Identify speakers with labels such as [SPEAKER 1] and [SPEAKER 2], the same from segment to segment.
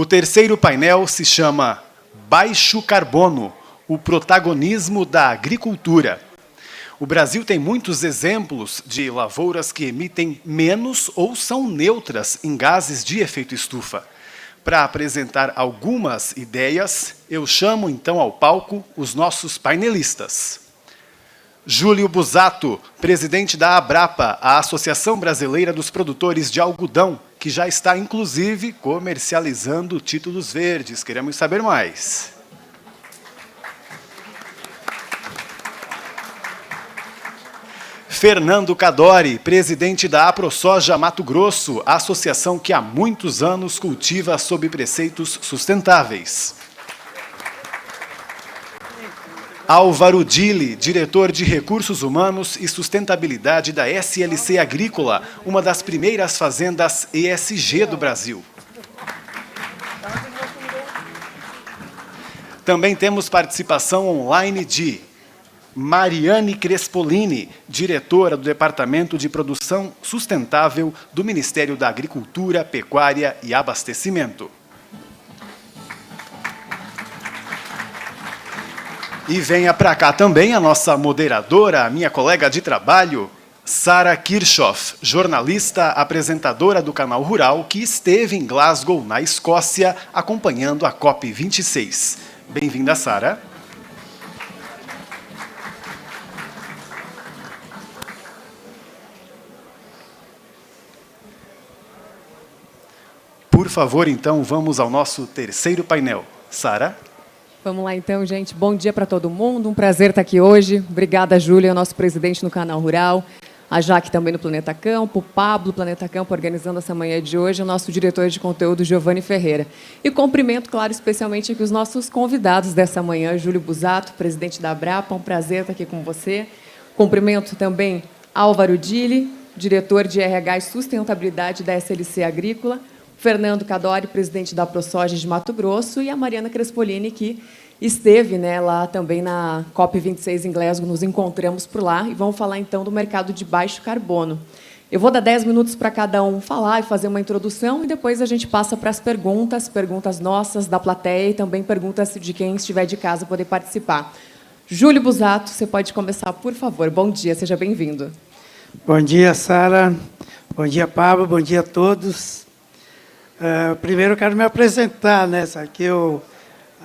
[SPEAKER 1] terceiro painel se chama Baixo Carbono, o protagonismo da agricultura. O Brasil tem muitos exemplos de lavouras que emitem menos ou são neutras em gases de efeito estufa. Para apresentar algumas ideias, eu chamo então ao palco os nossos painelistas. Júlio Busato, presidente da Abrapa, a Associação Brasileira dos Produtores de Algodão, que já está, inclusive, comercializando títulos verdes. Queremos saber mais. Fernando Cadori, presidente da AproSoja Mato Grosso, a associação que há muitos anos cultiva sob preceitos sustentáveis. Álvaro Dili, diretor de Recursos Humanos e Sustentabilidade da SLC Agrícola, uma das primeiras fazendas ESG do Brasil. Também temos participação online de Mariane Crespolini, diretora do Departamento de Produção Sustentável do Ministério da Agricultura, Pecuária e Abastecimento. E venha para cá também a nossa moderadora, a minha colega de trabalho, Sara Kirchhoff, jornalista, apresentadora do Canal Rural, que esteve em Glasgow, na Escócia, acompanhando a COP26. Bem-vinda, Sara. Por favor, então, vamos ao nosso terceiro painel. Sara?
[SPEAKER 2] Vamos lá, então, gente. Bom dia para todo mundo. Um prazer estar aqui hoje. Obrigada, Júlia, nosso presidente no Canal Rural. A Jaque também no Planeta Campo. O Pablo, Planeta Campo, organizando essa manhã de hoje. O nosso diretor de conteúdo, Giovanni Ferreira. E cumprimento, claro, especialmente aqui os nossos convidados dessa manhã. Júlio Busato, presidente da Abrapa. Um prazer estar aqui com você. Cumprimento também Álvaro Dili, diretor de RH e Sustentabilidade da SLC Agrícola. Fernando Cadori, presidente da AproSoja de Mato Grosso, e a Mariana Crespolini, que esteve, né, lá também na COP26 em Glasgow, nos encontramos por lá, e vamos falar, então, do mercado de baixo carbono. Eu vou dar 10 minutos para cada um falar e fazer uma introdução, e depois a gente passa para as perguntas nossas, da plateia, e também perguntas de quem estiver de casa poder participar. Júlio Busato, você pode começar, por favor. Bom dia, seja bem-vindo.
[SPEAKER 3] Bom dia, Sara. Bom dia, Pablo. Bom dia a todos. Primeiro, eu quero me apresentar, né? Aqui eu,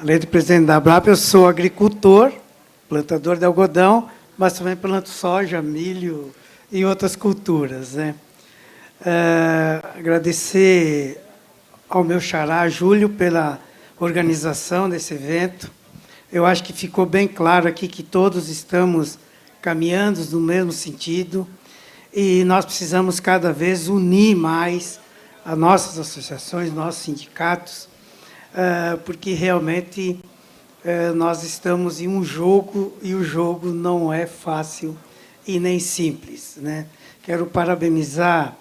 [SPEAKER 3] além de presidente da Abrapa, eu sou agricultor, plantador de algodão, mas também planto soja, milho e outras culturas, né? Agradecer ao meu xará, Júlio, pela organização desse evento. Eu acho que ficou bem claro aqui que todos estamos caminhando no mesmo sentido e nós precisamos cada vez unir mais as nossas associações, nossos sindicatos, porque realmente nós estamos em um jogo e o jogo não é fácil e nem simples, né? Quero parabenizar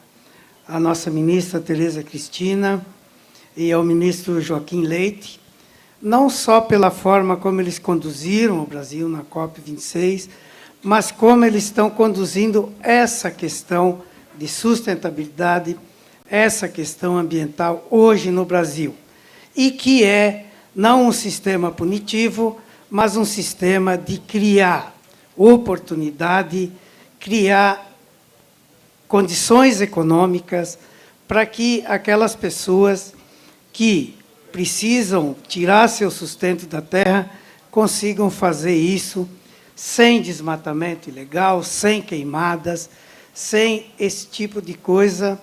[SPEAKER 3] a nossa ministra Tereza Cristina e ao ministro Joaquim Leite, não só pela forma como eles conduziram o Brasil na COP26, mas como eles estão conduzindo essa questão de sustentabilidade, essa questão ambiental hoje no Brasil, e que é não um sistema punitivo, mas um sistema de criar oportunidade, criar condições econômicas para que aquelas pessoas que precisam tirar seu sustento da terra consigam fazer isso sem desmatamento ilegal, sem queimadas, sem esse tipo de coisa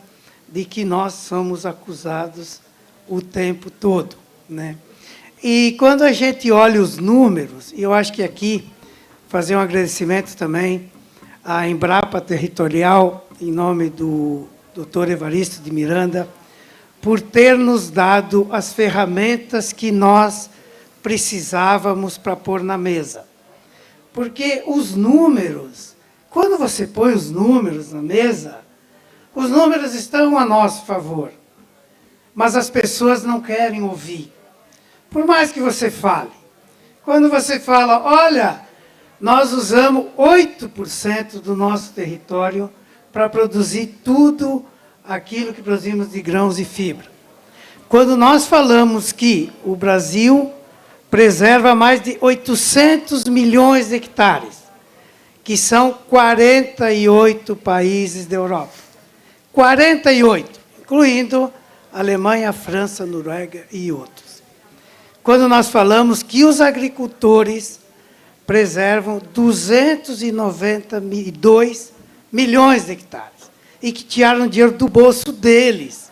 [SPEAKER 3] de que nós somos acusados o tempo todo, né? E quando a gente olha os números, e eu acho que aqui fazer um agradecimento também à Embrapa Territorial, em nome do Dr. Evaristo de Miranda, por ter nos dado as ferramentas que nós precisávamos para pôr na mesa. Porque os números, quando você põe os números na mesa, os números estão a nosso favor, mas as pessoas não querem ouvir. Por mais que você fale. Quando você fala, olha, nós usamos 8% do nosso território para produzir tudo aquilo que produzimos de grãos e fibra. quando nós falamos que o Brasil preserva mais de 800 milhões de hectares, que são 48 países da Europa. 48, incluindo Alemanha, França, Noruega e outros. Quando nós falamos que os agricultores preservam 292 milhões de hectares e que tiraram dinheiro do bolso deles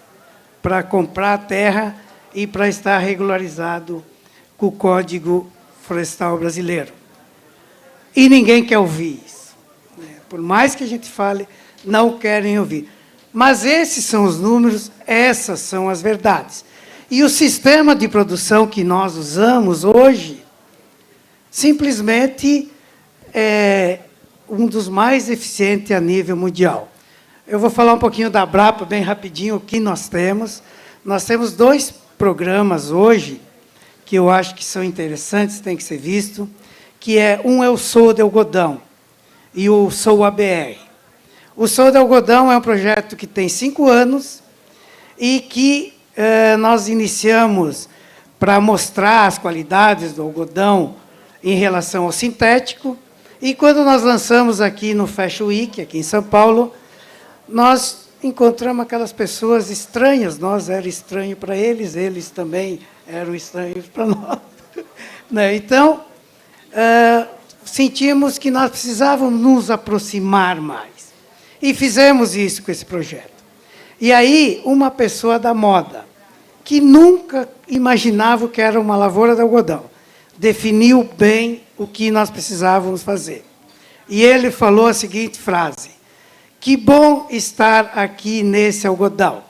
[SPEAKER 3] para comprar a terra e para estar regularizado com o Código Florestal Brasileiro. E ninguém quer ouvir isso. Por mais que a gente fale, não querem ouvir. Mas esses são os números, essas são as verdades. E o sistema de produção que nós usamos hoje, simplesmente é um dos mais eficientes a nível mundial. Eu vou falar um pouquinho da Brapa, bem rapidinho, o que nós temos. Nós temos 2 programas hoje, que eu acho que são interessantes, tem que ser visto, que um é o Sou de Algodão e o Sou ABR. O Sou de Algodão é um projeto que tem 5 anos e que nós iniciamos para mostrar as qualidades do algodão em relação ao sintético. E quando nós lançamos aqui no Fashion Week, aqui em São Paulo, nós encontramos aquelas pessoas estranhas. Nós éramos estranhos para eles, eles também eram estranhos para nós. Então, sentimos que nós precisávamos nos aproximar mais. E fizemos isso com esse projeto. E aí, uma pessoa da moda, que nunca imaginava que era uma lavoura de algodão, definiu bem o que nós precisávamos fazer. E ele falou a seguinte frase: que bom estar aqui nesse algodão.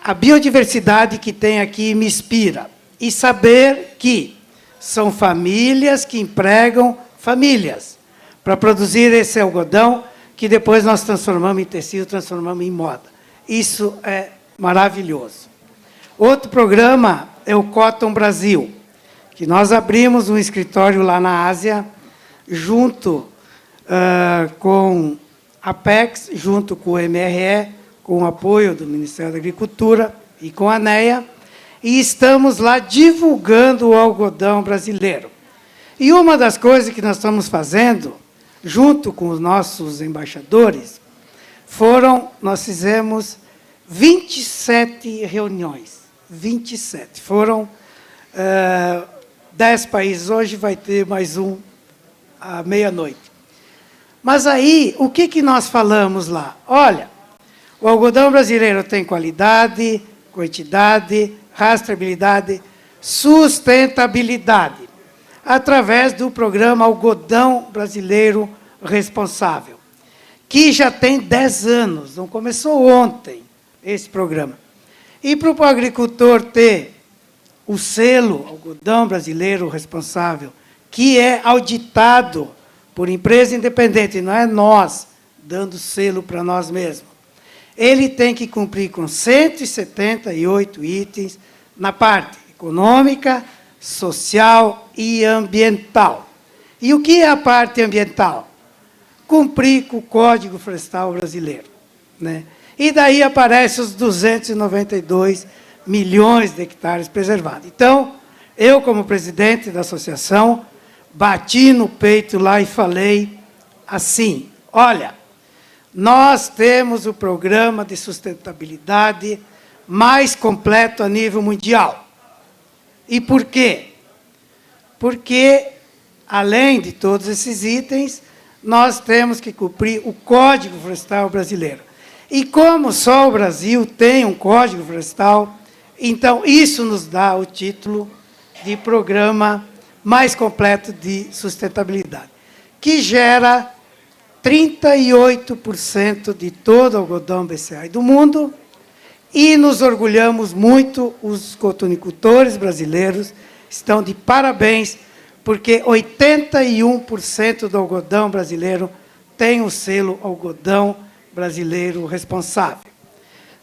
[SPEAKER 3] A biodiversidade que tem aqui me inspira. E saber que são famílias que empregam famílias para produzir esse algodão que depois nós transformamos em tecido, transformamos em moda. Isso é maravilhoso. Outro programa é o Cotton Brasil, que nós abrimos um escritório lá na Ásia, junto com a Apex, junto com o MRE, com o apoio do Ministério da Agricultura e com a ANEA, e estamos lá divulgando o algodão brasileiro. E uma das coisas que nós estamos fazendo, junto com os nossos embaixadores, nós fizemos 27 reuniões. 27. Foram 10 países. Hoje vai ter mais um à meia-noite. Mas aí, o que nós falamos lá? Olha, o algodão brasileiro tem qualidade, quantidade, rastreabilidade, sustentabilidade, através do programa Algodão Brasileiro Responsável, que já tem 10 anos, não começou ontem esse programa. E para o agricultor ter o selo Algodão Brasileiro Responsável, que é auditado por empresa independente, não é nós dando selo para nós mesmos. Ele tem que cumprir com 178 itens na parte econômica, social e ambiental. E o que é a parte ambiental? Cumprir com o Código Florestal Brasileiro. E daí aparecem os 292 milhões de hectares preservados. Então, eu, como presidente da associação, bati no peito lá e falei assim: olha, nós temos o programa de sustentabilidade mais completo a nível mundial. E por quê? Porque, além de todos esses itens, nós temos que cumprir o Código Florestal Brasileiro. E como só o Brasil tem um Código Florestal, então isso nos dá o título de programa mais completo de sustentabilidade, que gera 38% de todo o algodão BCA do mundo, e nos orgulhamos muito, os cotonicultores brasileiros estão de parabéns, porque 81% do algodão brasileiro tem o selo Algodão Brasileiro Responsável.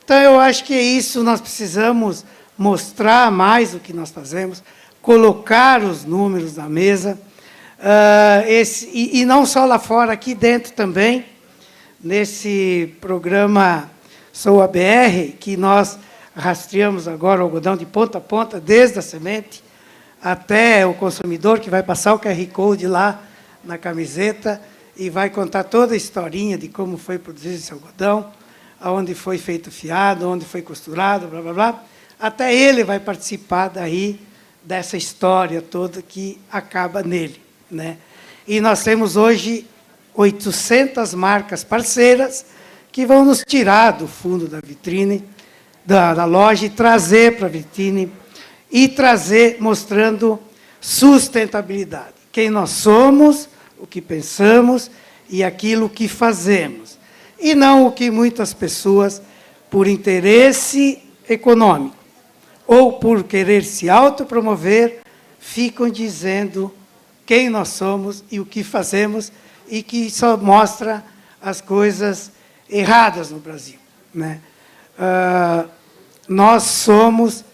[SPEAKER 3] Então, eu acho que é isso, nós precisamos mostrar mais o que nós fazemos, colocar os números na mesa, e não só lá fora, aqui dentro também, nesse programa Sou ABR, que nós rastreamos agora o algodão de ponta a ponta, desde a semente até o consumidor, que vai passar o QR Code lá na camiseta e vai contar toda a historinha de como foi produzido esse algodão, aonde foi feito fiado, onde foi costurado, blá, blá, blá. Até ele vai participar daí dessa história toda que acaba nele, né? E nós temos hoje 800 marcas parceiras que vão nos tirar do fundo da vitrine, da loja, e trazer para a vitrine, e trazer mostrando sustentabilidade. Quem nós somos, o que pensamos e aquilo que fazemos. E não o que muitas pessoas, por interesse econômico ou por querer se autopromover, ficam dizendo quem nós somos e o que fazemos, e que só mostra as coisas erradas no Brasil, né? Nós somos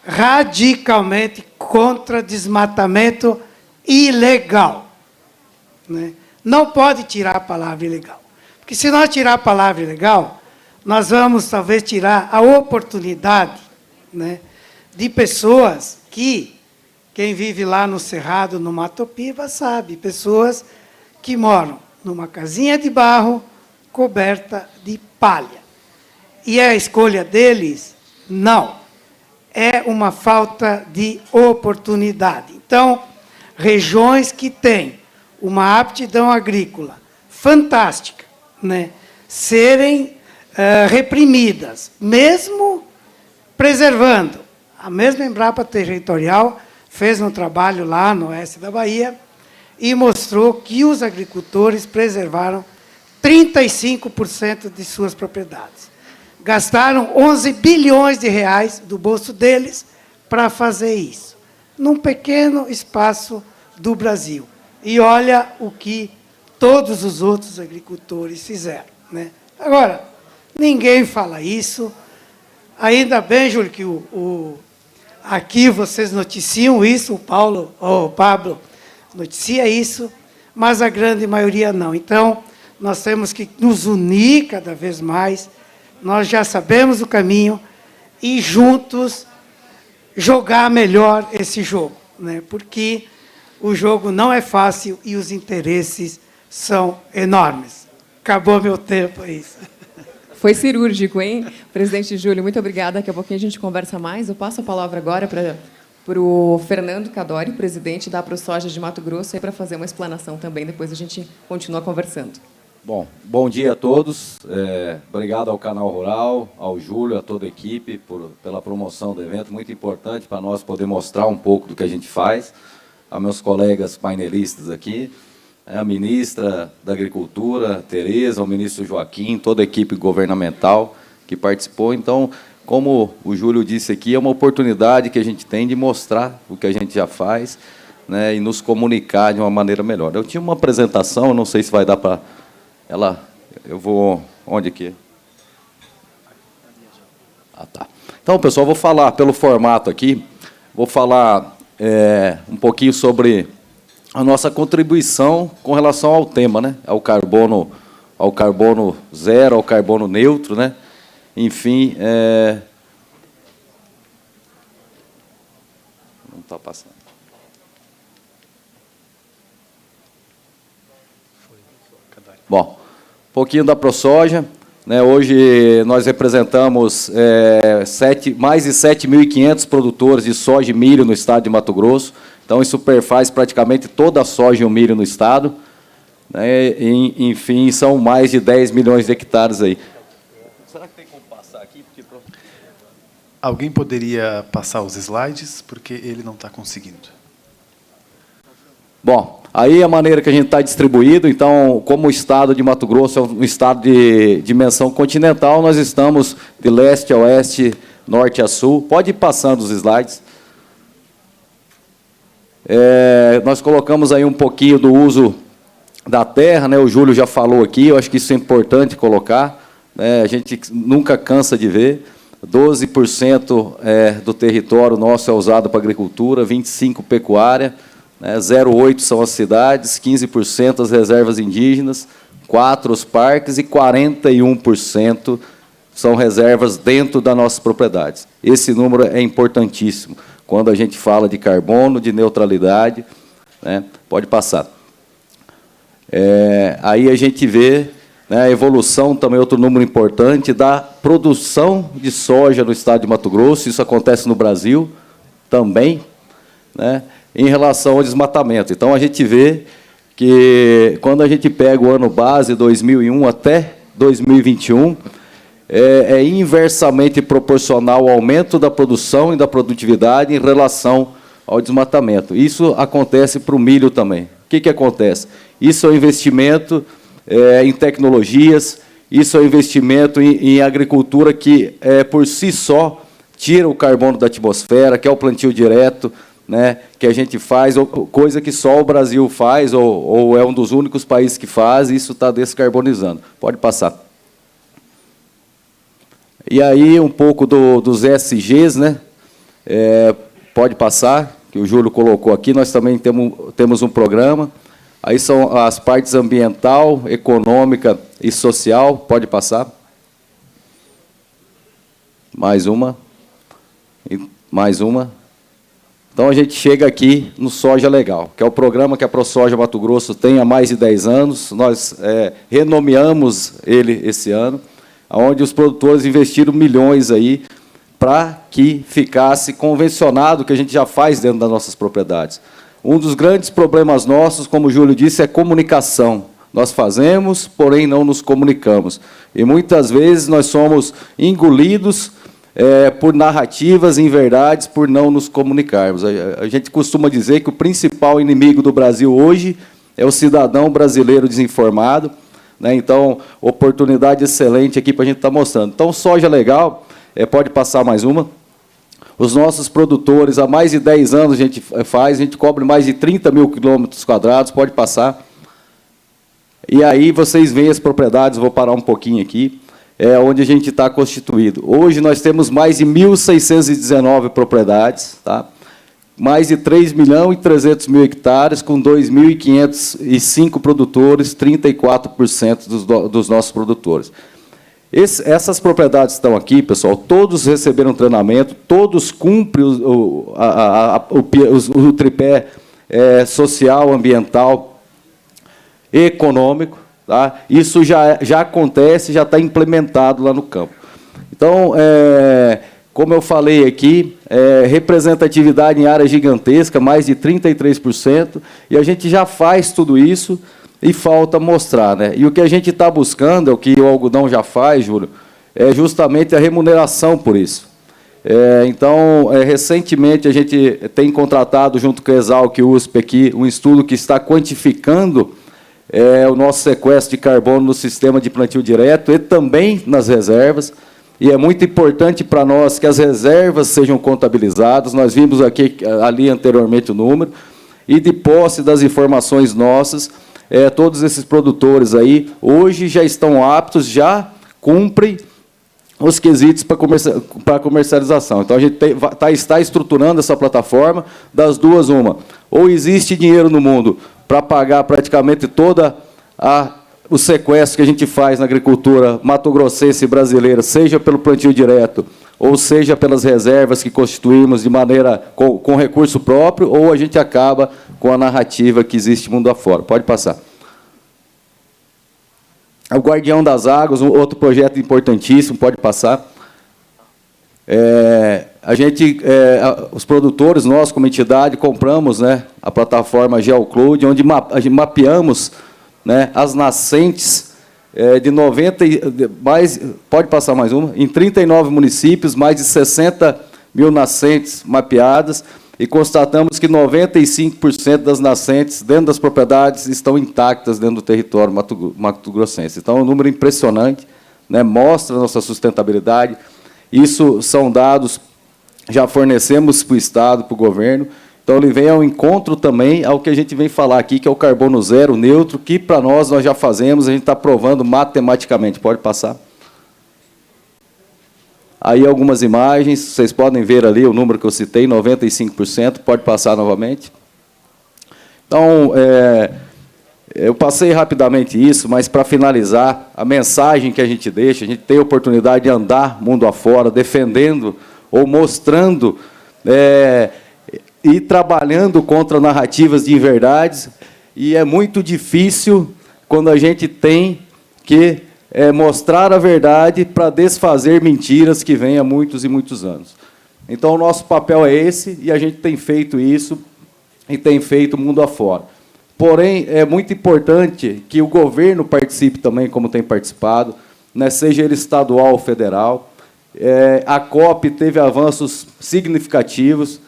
[SPEAKER 3] radicalmente contra desmatamento ilegal, né? Não pode tirar a palavra ilegal, porque se nós tirar a palavra ilegal, nós vamos talvez tirar a oportunidade, né, de pessoas que, quem vive lá no Cerrado, no Mato Piba, sabe, pessoas que moram numa casinha de barro coberta de palha. E é a escolha deles? Não. É uma falta de oportunidade. Então, regiões que têm uma aptidão agrícola fantástica, né, serem reprimidas, mesmo preservando. A mesma Embrapa Territorial fez um trabalho lá no oeste da Bahia e mostrou que os agricultores preservaram 35% de suas propriedades. Gastaram 11 bilhões de reais do bolso deles para fazer isso, num pequeno espaço do Brasil. E olha o que todos os outros agricultores fizeram, né? Agora, ninguém fala isso. Ainda bem, Júlio, que aqui vocês noticiam isso, o Pablo noticia isso, mas a grande maioria não. Então, nós temos que nos unir cada vez mais. Nós já sabemos o caminho e juntos jogar melhor esse jogo, né? Porque o jogo não é fácil e os interesses são enormes. Acabou meu tempo, é isso.
[SPEAKER 2] Foi cirúrgico, hein? Presidente Júlio, muito obrigada. Daqui a pouquinho a gente conversa mais. Eu passo a palavra agora para o Fernando Cadori, presidente da ProSoja de Mato Grosso, para fazer uma explanação também. Depois a gente continua conversando.
[SPEAKER 4] Bom dia a todos. Obrigado ao Canal Rural, ao Júlio, a toda a equipe pela promoção do evento. Muito importante para nós poder mostrar um pouco do que a gente faz. Aos meus colegas painelistas aqui, a ministra da Agricultura, Tereza, o ministro Joaquim, toda a equipe governamental que participou. Então, como o Júlio disse aqui, é uma oportunidade que a gente tem de mostrar o que a gente já faz, né, e nos comunicar de uma maneira melhor. Eu tinha uma apresentação, não sei se vai dar para ela. Eu vou... Onde aqui? Ah, tá. Então, pessoal, vou falar pelo formato aqui, vou falar um pouquinho sobre a nossa contribuição com relação ao tema, né? Ao carbono zero, ao carbono neutro, né? Enfim, não está passando. Bom, um pouquinho da ProSoja, né? Hoje nós representamos mais de 7.500 produtores de soja e milho no estado de Mato Grosso. Então, isso perfaz praticamente toda a soja e o milho no estado, né? Enfim, são mais de 10 milhões de hectares aí. Será que tem como passar aqui?
[SPEAKER 1] Alguém poderia passar os slides, porque ele não está conseguindo.
[SPEAKER 4] Bom, aí a maneira que a gente está distribuído, então, como o estado de Mato Grosso é um estado de dimensão continental, nós estamos de leste a oeste, norte a sul. Pode ir passando os slides. Nós colocamos aí um pouquinho do uso da terra, né? O Júlio já falou aqui, eu acho que isso é importante colocar, né? A gente nunca cansa de ver. 12% do território nosso é usado para agricultura, 25% pecuária, né? 0,8% são as cidades, 15% as reservas indígenas, 4% os parques e 41% são reservas dentro das nossas propriedades. Esse número é importantíssimo quando a gente fala de carbono, de neutralidade, né? Pode passar. Aí a gente vê, né, a evolução, também outro número importante, da produção de soja no estado de Mato Grosso, isso acontece no Brasil também, né, em relação ao desmatamento. Então, a gente vê que, quando a gente pega o ano base, 2001 até 2021, é inversamente proporcional ao aumento da produção e da produtividade em relação ao desmatamento. Isso acontece para o milho também. O que acontece? Isso é um investimento em tecnologias, isso é um investimento em agricultura que, por si só, tira o carbono da atmosfera, que é o plantio direto, né, que a gente faz, coisa que só o Brasil faz, ou é um dos únicos países que faz, e isso está descarbonizando. Pode passar. E aí, um pouco dos ESGs, né? Pode passar, que o Júlio colocou aqui, nós também temos um programa. Aí são as partes ambiental, econômica e social. Pode passar. Mais uma. E mais uma. Então, a gente chega aqui no Soja Legal, que é o programa que a ProSoja Mato Grosso tem há mais de 10 anos. Nós renomeamos ele esse ano, onde os produtores investiram milhões aí para que ficasse convencionado o que a gente já faz dentro das nossas propriedades. Um dos grandes problemas nossos, como o Júlio disse, é comunicação. Nós fazemos, porém não nos comunicamos. E muitas vezes nós somos engolidos por narrativas, inverdades, por não nos comunicarmos. A gente costuma dizer que o principal inimigo do Brasil hoje é o cidadão brasileiro desinformado, né? Então, oportunidade excelente aqui para a gente estar mostrando. Então, Soja Legal, pode passar mais uma. Os nossos produtores, há mais de 10 anos a gente cobre mais de 30 mil quilômetros quadrados, pode passar. E aí vocês veem as propriedades, vou parar um pouquinho aqui, onde a gente está constituído. Hoje nós temos mais de 1.619 propriedades, tá? Mais de 3.300.000 hectares, com 2.505 produtores, 34% dos nossos produtores. Essas propriedades estão aqui, pessoal, todos receberam treinamento, todos cumprem o tripé social, ambiental, econômico. Tá? Isso já acontece, já está implementado lá no campo. Então, como eu falei aqui, representatividade em área gigantesca, mais de 33%, e a gente já faz tudo isso, e falta mostrar, né? E o que a gente está buscando, é o que o algodão já faz, Júlio, é justamente a remuneração por isso. Então, recentemente, a gente tem contratado, junto com a Exalc e USP aqui, um estudo que está quantificando o nosso sequestro de carbono no sistema de plantio direto e também nas reservas. E é muito importante para nós que as reservas sejam contabilizadas. Nós vimos ali anteriormente o número. E de posse das informações nossas, todos esses produtores aí, hoje já estão aptos, já cumprem os quesitos para comercialização. Então, a gente está estruturando essa plataforma das duas, uma. Ou existe dinheiro no mundo para pagar praticamente toda o sequestro que a gente faz na agricultura mato-grossense e brasileira, seja pelo plantio direto, ou seja pelas reservas que constituímos de maneira com recurso próprio, ou a gente acaba com a narrativa que existe mundo afora. Pode passar. O Guardião das Águas, um outro projeto importantíssimo, pode passar. Os produtores, nós, como entidade, compramos, né, a plataforma GeoCloud, onde mapeamos, né, as nascentes pode passar mais uma, em 39 municípios, mais de 60 mil nascentes mapeadas, e constatamos que 95% das nascentes dentro das propriedades estão intactas dentro do território mato-grossense. Então, é um número impressionante, né, mostra a nossa sustentabilidade. Isso são dados, já fornecemos para o Estado, para o governo. Então, ele vem ao encontro também ao que a gente vem falar aqui, que é o carbono zero, neutro, que para nós já fazemos, a gente está provando matematicamente. Pode passar. Aí algumas imagens, vocês podem ver ali o número que eu citei, 95%, pode passar novamente. Então, Eu passei rapidamente isso, mas para finalizar, a mensagem que a gente deixa, a gente tem a oportunidade de andar mundo afora, defendendo ou mostrando e trabalhando contra narrativas de inverdades, e é muito difícil quando a gente tem que mostrar a verdade para desfazer mentiras que vêm há muitos e muitos anos. Então, o nosso papel é esse, e a gente tem feito isso e tem feito mundo afora. Porém, é muito importante que o governo participe também, como tem participado, né, seja ele estadual ou federal. A COP teve avanços significativos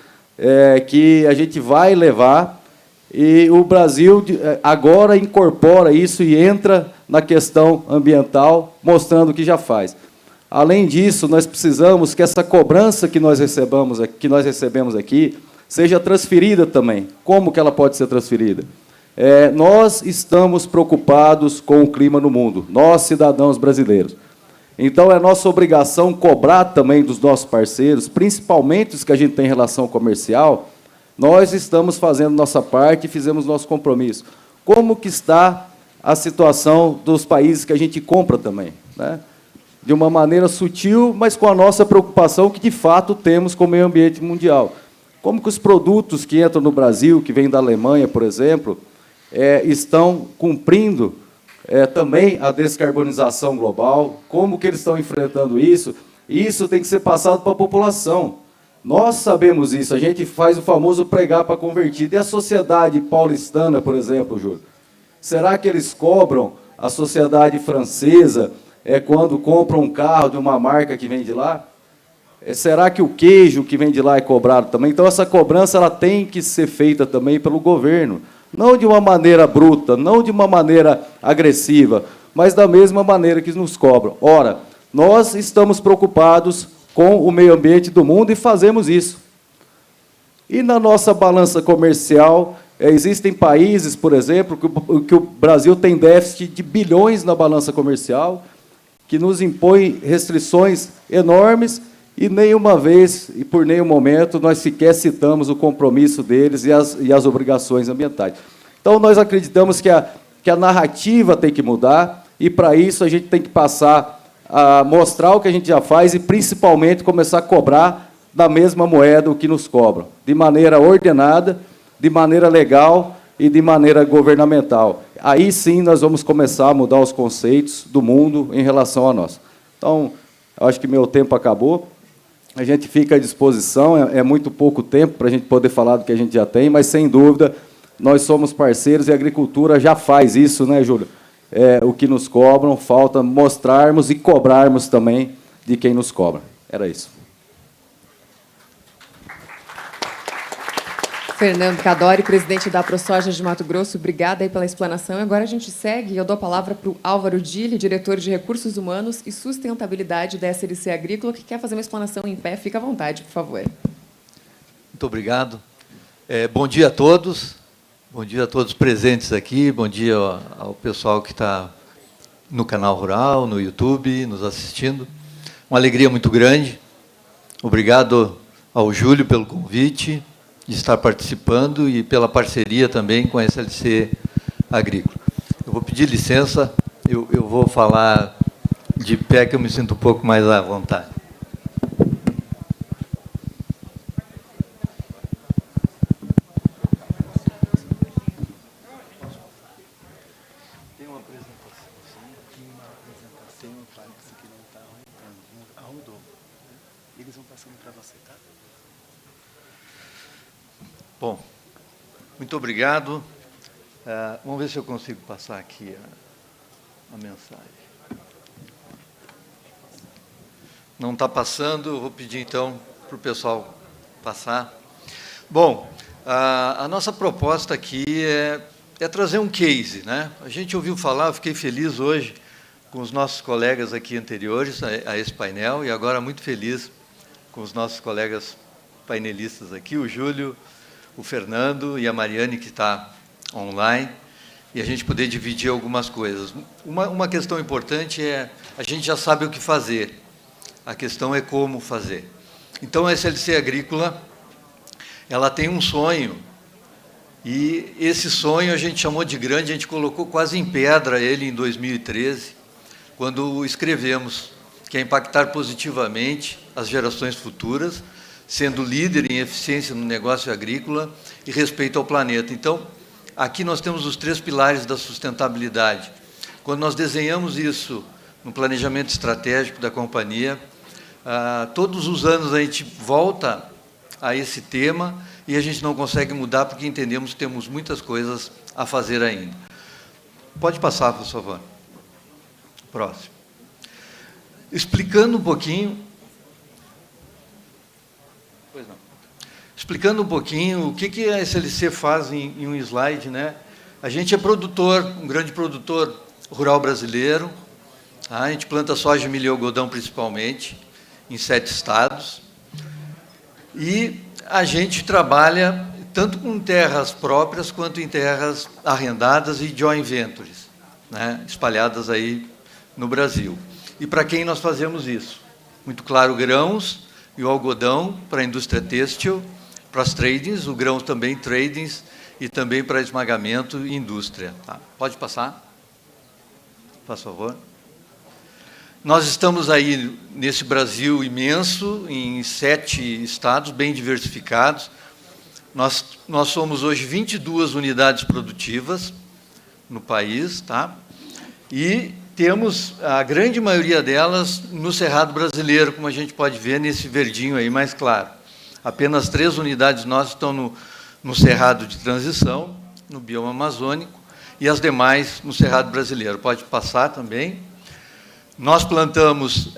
[SPEAKER 4] que a gente vai levar, e o Brasil agora incorpora isso e entra na questão ambiental, mostrando o que já faz. Além disso, nós precisamos que essa cobrança que nós recebemos aqui seja transferida também. Como que ela pode ser transferida? Nós estamos preocupados com o clima no mundo, nós, cidadãos brasileiros. Então, é nossa obrigação cobrar também dos nossos parceiros, principalmente os que a gente tem relação comercial. Nós estamos fazendo nossa parte e fizemos nosso compromisso. Como que está a situação dos países que a gente compra também, né? De uma maneira sutil, mas com a nossa preocupação que, de fato, temos com o meio ambiente mundial. Como que os produtos que entram no Brasil, que vêm da Alemanha, por exemplo, estão cumprindo também a descarbonização global, como que eles estão enfrentando isso? Isso tem que ser passado para a população. Nós sabemos isso, a gente faz o famoso pregar para convertir. E a sociedade paulistana, por exemplo, Júlio? Será que eles cobram a sociedade francesa quando compram um carro de uma marca que vem de lá? Será que o queijo que vem de lá é cobrado também? Então, essa cobrança ela tem que ser feita também pelo governo. Não de uma maneira bruta, não de uma maneira agressiva, mas da mesma maneira que nos cobram. Ora, nós estamos preocupados com o meio ambiente do mundo e fazemos isso. E na nossa balança comercial, existem países, por exemplo, que o Brasil tem déficit de bilhões na balança comercial, que nos impõe restrições enormes, e nenhuma vez e por nenhum momento nós sequer citamos o compromisso deles e as obrigações ambientais. Então, nós acreditamos que a narrativa tem que mudar, e, para isso, a gente tem que passar a mostrar o que a gente já faz e, principalmente, começar a cobrar da mesma moeda o que nos cobram, de maneira ordenada, de maneira legal e de maneira governamental. Aí, sim, nós vamos começar a mudar os conceitos do mundo em relação a nós. Então, eu acho que meu tempo acabou. A gente fica à disposição, é muito pouco tempo para a gente poder falar do que a gente já tem, mas, sem dúvida, nós somos parceiros e a agricultura já faz isso, né, Júlio? O que nos cobram, falta mostrarmos e cobrarmos também de quem nos cobra. Era isso.
[SPEAKER 2] Fernando Cadori, presidente da ProSoja de Mato Grosso, obrigada aí pela explanação. Agora a gente segue e eu dou a palavra para o Álvaro Dille, diretor de Recursos Humanos e Sustentabilidade da SLC Agrícola, que quer fazer uma explanação em pé. Fica à vontade, por favor.
[SPEAKER 5] Muito obrigado. Bom dia a todos. Bom dia a todos presentes aqui. Bom dia ao pessoal que está no canal Rural, no YouTube, nos assistindo. Uma alegria muito grande. Obrigado ao Júlio pelo convite de estar participando e pela parceria também com a SLC Agrícola. Eu vou pedir licença, eu vou falar de pé, que eu me sinto um pouco mais à vontade. Bom, muito obrigado. Vamos ver se eu consigo passar aqui a mensagem. Não está passando, eu vou pedir, então, para o pessoal passar. Bom, a nossa proposta aqui é trazer um case, né? A gente ouviu falar, eu fiquei feliz hoje com os nossos colegas aqui anteriores a esse painel, e agora muito feliz com os nossos colegas painelistas aqui, o Júlio, o Fernando e a Mariane, que está online, e a gente poder dividir algumas coisas. Uma questão importante a gente já sabe o que fazer, a questão é como fazer. Então, a SLC Agrícola, ela tem um sonho E esse sonho a gente chamou de grande, a gente colocou quase em pedra ele em 2013, quando escrevemos que é impactar positivamente as gerações futuras, sendo líder em eficiência no negócio agrícola e respeito ao planeta. Então, aqui nós temos os 3 pilares da sustentabilidade. Quando nós desenhamos isso no planejamento estratégico da companhia, todos os anos a gente volta a esse tema e a gente não consegue mudar porque entendemos que temos muitas coisas a fazer ainda. Pode passar, por favor. Próximo. Explicando um pouquinho... Pois não. Explicando um pouquinho o que a SLC faz em um slide, né? A gente é produtor, um grande produtor rural brasileiro. A gente planta soja, milho e algodão principalmente, em 7 estados. E a gente trabalha tanto com terras próprias quanto em terras arrendadas e joint ventures, né, espalhadas aí no Brasil. E para quem nós fazemos isso? Muito claro, grãos e o algodão para a indústria têxtil, para as tradings, o grão também tradings e também para esmagamento e indústria. Tá? Pode passar? Por favor. Nós estamos aí nesse Brasil imenso, em 7 estados, bem diversificados. Nós somos hoje 22 unidades produtivas no país, tá? E temos a grande maioria delas no Cerrado brasileiro, como a gente pode ver nesse verdinho aí mais claro. Apenas 3 unidades nossas estão no Cerrado de Transição, no bioma amazônico, e as demais no Cerrado brasileiro. Pode passar também. Nós plantamos,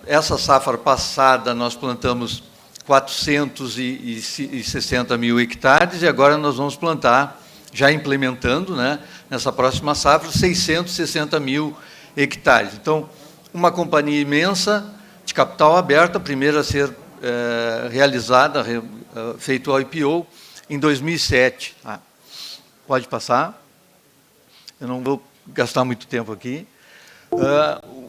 [SPEAKER 5] essa safra passada, nós plantamos 460 mil hectares, e agora nós vamos plantar, já implementando, né, nessa próxima safra, 660 mil hectares. Então, uma companhia imensa, de capital aberto, a primeira a ser realizada, feito o IPO, em 2007. Pode passar. Eu não vou gastar muito tempo aqui.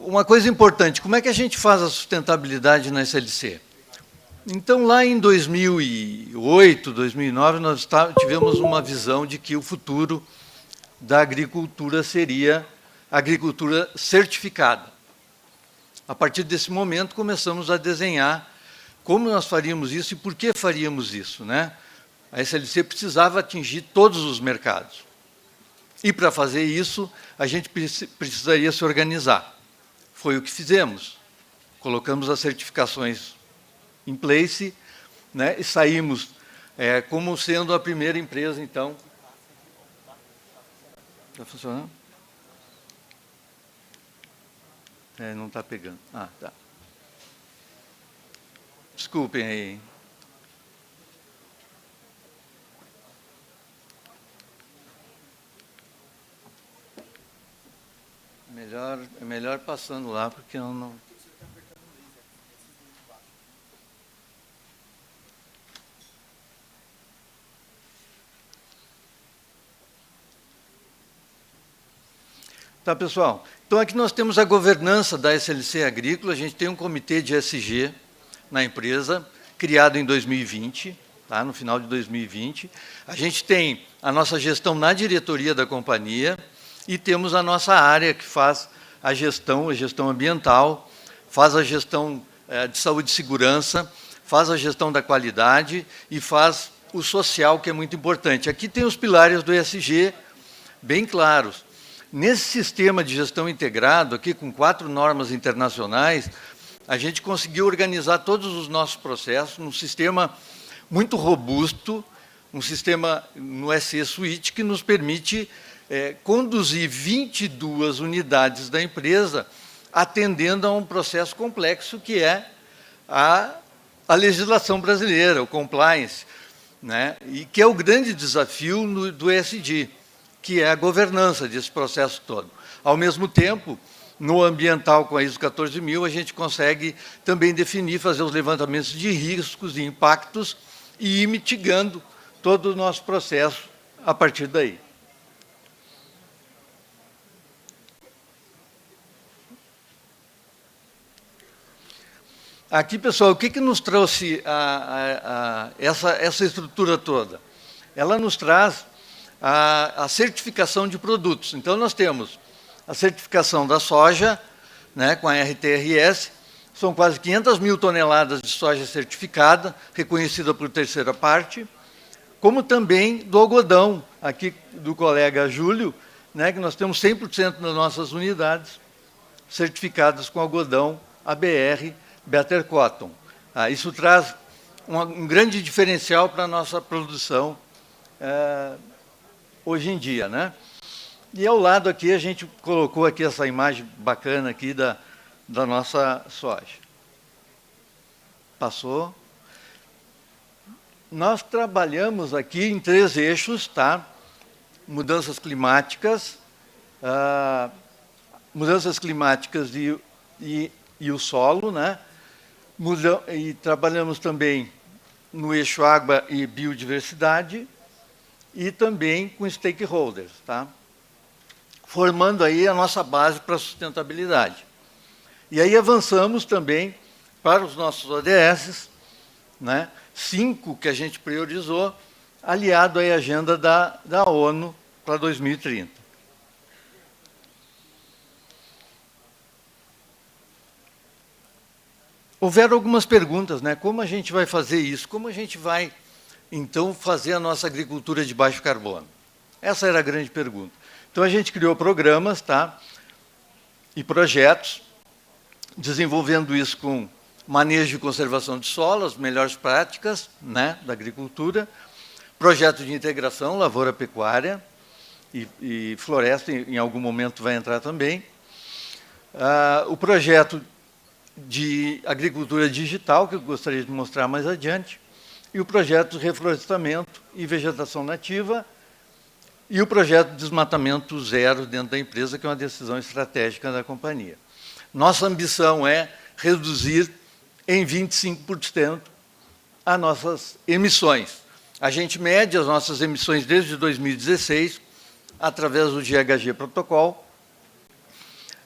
[SPEAKER 5] Uma coisa importante, como é que a gente faz a sustentabilidade na SLC? Então, lá em 2008, 2009, nós tivemos uma visão de que o futuro da agricultura seria a agricultura certificada. A partir desse momento, começamos a desenhar como nós faríamos isso e por que faríamos isso, né? A SLC precisava atingir todos os mercados. E, para fazer isso, a gente precisaria se organizar. Foi o que fizemos. Colocamos as certificações em place, né, e saímos como sendo a primeira empresa, então... Está funcionando? Não está pegando. Tá. Desculpem aí. É melhor passando lá, porque eu não... Tá, pessoal? Então, aqui nós temos a governança da SLC Agrícola. A gente tem um comitê de ESG na empresa, criado em 2020, tá? No final de 2020. A gente tem a nossa gestão na diretoria da companhia e temos a nossa área que faz a gestão ambiental, faz a gestão de saúde e segurança, faz a gestão da qualidade e faz o social, que é muito importante. Aqui tem os pilares do ESG bem claros. Nesse sistema de gestão integrado, aqui com 4 normas internacionais, a gente conseguiu organizar todos os nossos processos num sistema muito robusto, um sistema no SE Suite que nos permite conduzir 22 unidades da empresa atendendo a um processo complexo que é a legislação brasileira, o compliance, né? E que é o grande desafio do ESG, que é a governança desse processo todo. Ao mesmo tempo, no ambiental, com a ISO 14000, a gente consegue também definir, fazer os levantamentos de riscos e impactos e ir mitigando todo o nosso processo a partir daí. Aqui, pessoal, o que nos trouxe essa estrutura toda? ela nos traz a certificação de produtos. Então, nós temos a certificação da soja, né, com a RTRS, são quase 500 mil toneladas de soja certificada, reconhecida por terceira parte, como também do algodão, aqui do colega Júlio, né, que nós temos 100% das nossas unidades certificadas com algodão ABR Better Cotton. Isso traz um grande diferencial para a nossa produção hoje em dia, né? E ao lado aqui a gente colocou aqui essa imagem bacana aqui da nossa soja. Passou. Nós trabalhamos aqui em 3 eixos, tá? Mudanças climáticas e o solo, né? E trabalhamos também no eixo água e biodiversidade e também com stakeholders, tá? Formando aí a nossa base para a sustentabilidade. E aí avançamos também para os nossos ODS, né? 5 que a gente priorizou, aliado à agenda da ONU para 2030. Houveram algumas perguntas, né? Como a gente vai fazer isso? Como a gente vai, então, fazer a nossa agricultura de baixo carbono? Essa era a grande pergunta. Então, a gente criou programas, tá? E projetos, desenvolvendo isso com manejo e conservação de solo, as melhores práticas, né, da agricultura, projeto de integração, lavoura-pecuária e floresta, em algum momento vai entrar também. O projeto de agricultura digital, que eu gostaria de mostrar mais adiante, e o projeto de reflorestamento e vegetação nativa, e o projeto de desmatamento zero dentro da empresa, que é uma decisão estratégica da companhia. Nossa ambição é reduzir em 25% as nossas emissões. A gente mede as nossas emissões desde 2016, através do GHG Protocol,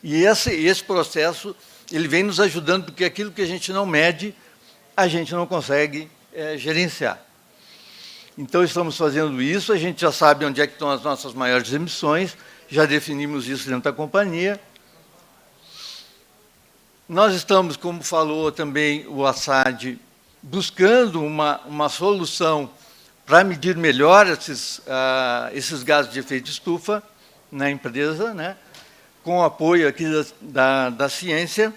[SPEAKER 5] e esse processo ele vem nos ajudando, porque aquilo que a gente não mede, a gente não consegue gerenciar. Então, estamos fazendo isso, a gente já sabe onde é que estão as nossas maiores emissões, já definimos isso dentro da companhia. Nós estamos, como falou também o Assad, buscando uma solução para medir melhor esses gases de efeito estufa na empresa, né, com o apoio aqui da ciência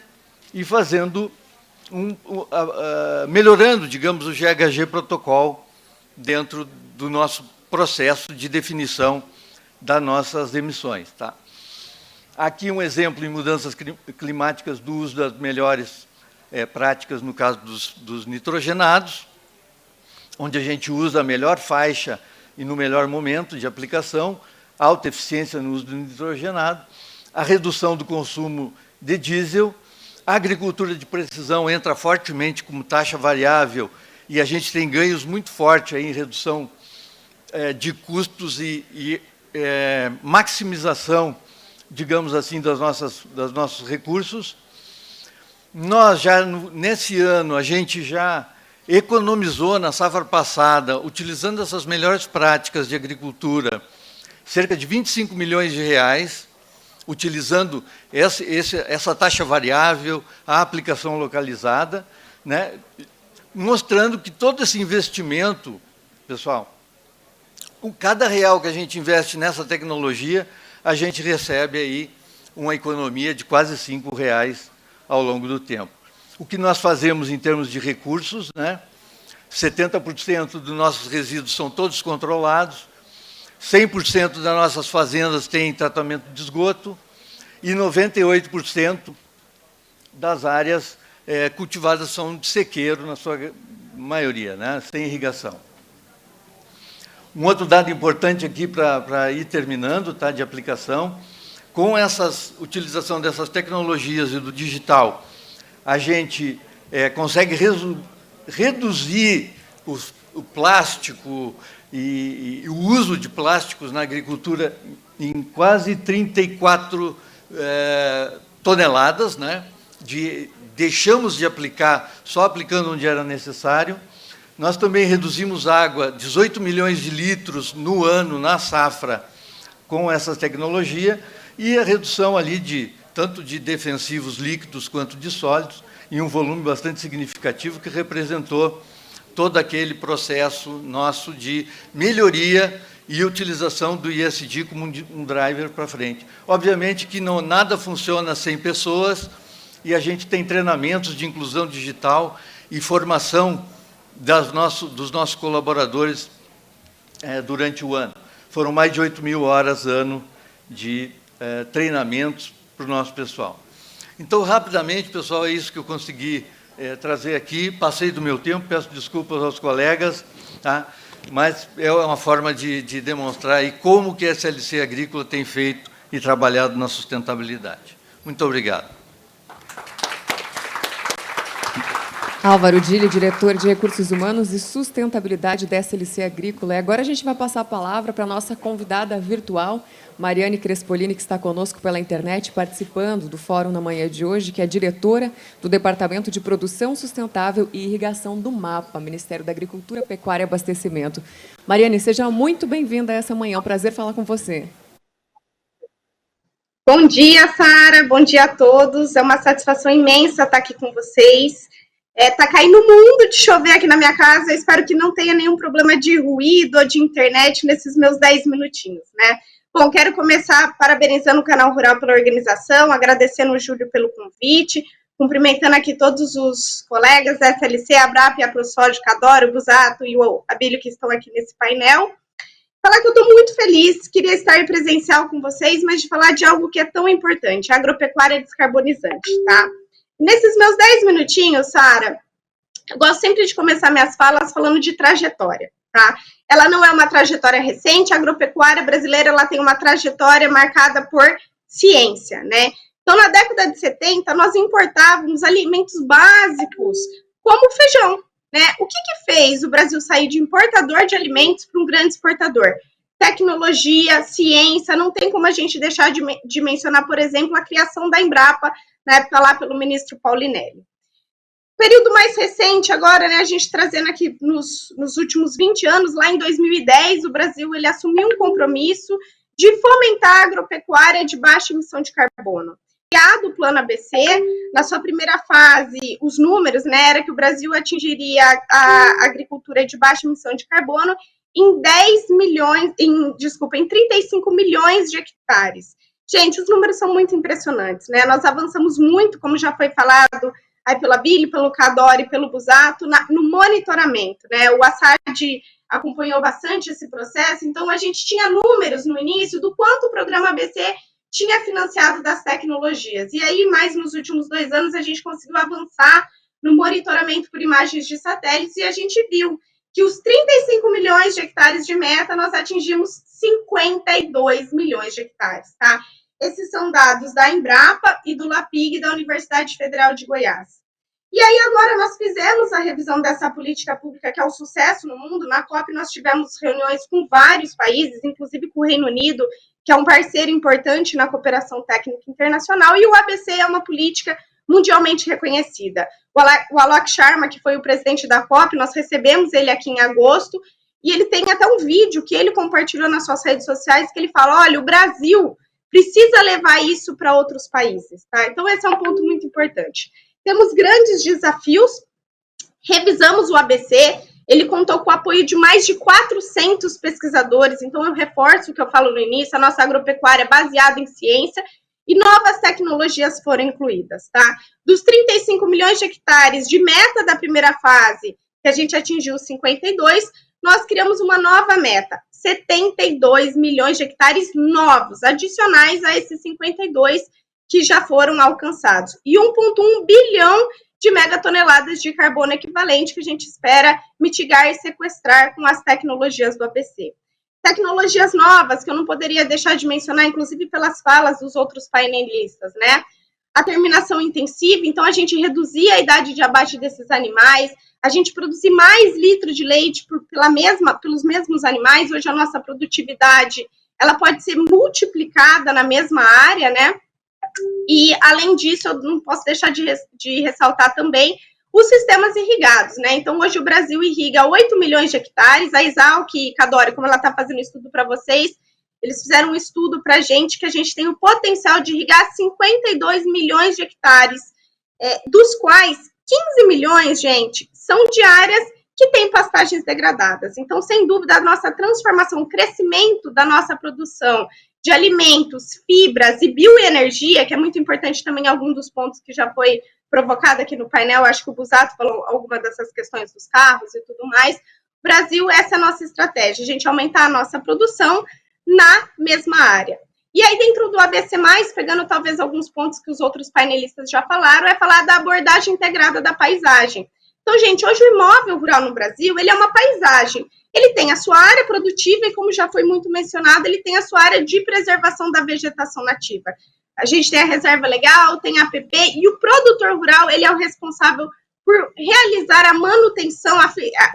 [SPEAKER 5] e fazendo melhorando, digamos, o GHG Protocol dentro do nosso processo de definição das nossas emissões, tá? Aqui um exemplo em mudanças climáticas do uso das melhores práticas no caso dos nitrogenados, onde a gente usa a melhor faixa e no melhor momento de aplicação, alta eficiência no uso do nitrogenado, a redução do consumo de diesel, a agricultura de precisão entra fortemente como taxa variável e a gente tem ganhos muito fortes aí em redução de custos e maximização, digamos assim, dos nossos recursos. Nós já, nesse ano, a gente já economizou na safra passada, utilizando essas melhores práticas de agricultura, cerca de 25 milhões de reais, utilizando essa taxa variável, a aplicação localizada, né, mostrando que todo esse investimento, pessoal, cada real que a gente investe nessa tecnologia, a gente recebe aí uma economia de quase R$ 5 ao longo do tempo. O que nós fazemos em termos de recursos, né? 70% dos nossos resíduos são todos controlados, 100% das nossas fazendas têm tratamento de esgoto e 98% das áreas cultivadas são de sequeiro, na sua maioria, né? Sem irrigação. Um outro dado importante aqui para ir terminando, tá, de aplicação, com essa utilização dessas tecnologias e do digital, a gente consegue reduzir o plástico e o uso de plásticos na agricultura em quase 34 toneladas, né? Deixamos de aplicar, só aplicando onde era necessário. Nós também reduzimos água, 18 milhões de litros no ano, na safra, com essa tecnologia, e a redução ali tanto de defensivos líquidos quanto de sólidos, em um volume bastante significativo, que representou todo aquele processo nosso de melhoria e utilização do ESG como um driver para frente. Obviamente que nada funciona sem pessoas, e a gente tem treinamentos de inclusão digital e formação dos nossos colaboradores durante o ano. Foram mais de 8 mil horas ano de treinamentos para o nosso pessoal. Então, rapidamente, pessoal, é isso que eu consegui trazer aqui. Passei do meu tempo, peço desculpas aos colegas, tá? Mas é uma forma de demonstrar aí como que a SLC Agrícola tem feito e trabalhado na sustentabilidade. Muito obrigado.
[SPEAKER 2] Álvaro Dili, diretor de Recursos Humanos e Sustentabilidade da SLC Agrícola. E agora a gente vai passar a palavra para a nossa convidada virtual, Mariane Crespolini, que está conosco pela internet, participando do fórum na manhã de hoje, que é diretora do Departamento de Produção Sustentável e Irrigação do MAPA, Ministério da Agricultura, Pecuária e Abastecimento. Mariane, seja muito bem-vinda a essa manhã. É um prazer falar com você.
[SPEAKER 6] Bom dia, Sara. Bom dia a todos. É uma satisfação imensa estar aqui com vocês. Tá caindo muito de chover aqui na minha casa. Eu espero que não tenha nenhum problema de ruído ou de internet nesses meus 10 minutinhos, né? Bom, quero começar parabenizando o Canal Rural pela organização, agradecendo o Júlio pelo convite, cumprimentando aqui todos os colegas da SLC, a Abrap, a ProSoja, Cadoro, o Busato e o Abílio que estão aqui nesse painel. Falar que eu estou muito feliz, queria estar presencial com vocês, mas de falar de algo que é tão importante, a agropecuária descarbonizante, tá? Nesses meus 10 minutinhos, Sara, eu gosto sempre de começar minhas falas falando de trajetória, tá? Ela não é uma trajetória recente, a agropecuária brasileira ela tem uma trajetória marcada por ciência, né? Então, na década de 70, nós importávamos alimentos básicos, como o feijão, né? O que fez o Brasil sair de importador de alimentos para um grande exportador? Tecnologia, ciência, não tem como a gente deixar de mencionar, por exemplo, a criação da Embrapa, na época lá pelo ministro Paulinelli. Período mais recente agora, né, a gente trazendo aqui nos últimos 20 anos, lá em 2010, o Brasil ele assumiu um compromisso de fomentar a agropecuária de baixa emissão de carbono. Criado o Plano ABC, na sua primeira fase, os números, né, era que o Brasil atingiria a agricultura de baixa emissão de carbono em 35 milhões de hectares. Gente, os números são muito impressionantes, né? Nós avançamos muito, como já foi falado aí pela Bili, pelo Cadore e pelo Busato, no monitoramento, né? O Assad acompanhou bastante esse processo, então a gente tinha números no início do quanto o programa ABC tinha financiado das tecnologias. E aí, mais nos últimos 2 anos, a gente conseguiu avançar no monitoramento por imagens de satélites e a gente viu que os 35 milhões de hectares de meta, nós atingimos 52 milhões de hectares, tá? Esses são dados da Embrapa e do LAPIG da Universidade Federal de Goiás. E aí agora nós fizemos a revisão dessa política pública, que é um sucesso no mundo. Na COP nós tivemos reuniões com vários países, inclusive com o Reino Unido, que é um parceiro importante na cooperação técnica internacional, e o ABC é uma política mundialmente reconhecida. O Alok Sharma, que foi o presidente da COP, nós recebemos ele aqui em agosto, e ele tem até um vídeo que ele compartilhou nas suas redes sociais, que ele fala, olha, o Brasil precisa levar isso para outros países, tá? Então, esse é um ponto muito importante. Temos grandes desafios, revisamos o ABC, ele contou com o apoio de mais de 400 pesquisadores, então eu reforço o que eu falo no início, a nossa agropecuária é baseada em ciência, e novas tecnologias foram incluídas, tá? Dos 35 milhões de hectares de meta da primeira fase, que a gente atingiu 52, nós criamos uma nova meta, 72 milhões de hectares novos, adicionais a esses 52 que já foram alcançados. E 1,1 bilhão de megatoneladas de carbono equivalente que a gente espera mitigar e sequestrar com as tecnologias do ABC. Tecnologias novas, que eu não poderia deixar de mencionar, inclusive pelas falas dos outros painelistas, né? A terminação intensiva, então a gente reduzia a idade de abate desses animais, a gente produzir mais litro de leite pelos mesmos animais. Hoje a nossa produtividade, ela pode ser multiplicada na mesma área, né? E, além disso, eu não posso deixar de ressaltar também os sistemas irrigados, né? Então, hoje o Brasil irriga 8 milhões de hectares, a Exalc e Cadore, como ela está fazendo estudo para vocês, eles fizeram um estudo para a gente que a gente tem o potencial de irrigar 52 milhões de hectares, dos quais 15 milhões, gente, são de áreas que têm pastagens degradadas. Então, sem dúvida, a nossa transformação, o crescimento da nossa produção de alimentos, fibras e bioenergia, que é muito importante também algum dos pontos que já foi provocado aqui no painel, acho que o Busato falou alguma dessas questões dos carros e tudo mais. Brasil, essa é a nossa estratégia, a gente aumentar a nossa produção na mesma área. E aí, dentro do ABC+, pegando talvez alguns pontos que os outros painelistas já falaram, é falar da abordagem integrada da paisagem. Então, gente, hoje o imóvel rural no Brasil, ele é uma paisagem. Ele tem a sua área produtiva e, como já foi muito mencionado, ele tem a sua área de preservação da vegetação nativa. A gente tem a reserva legal, tem a APP, e o produtor rural, ele é o responsável por realizar a manutenção,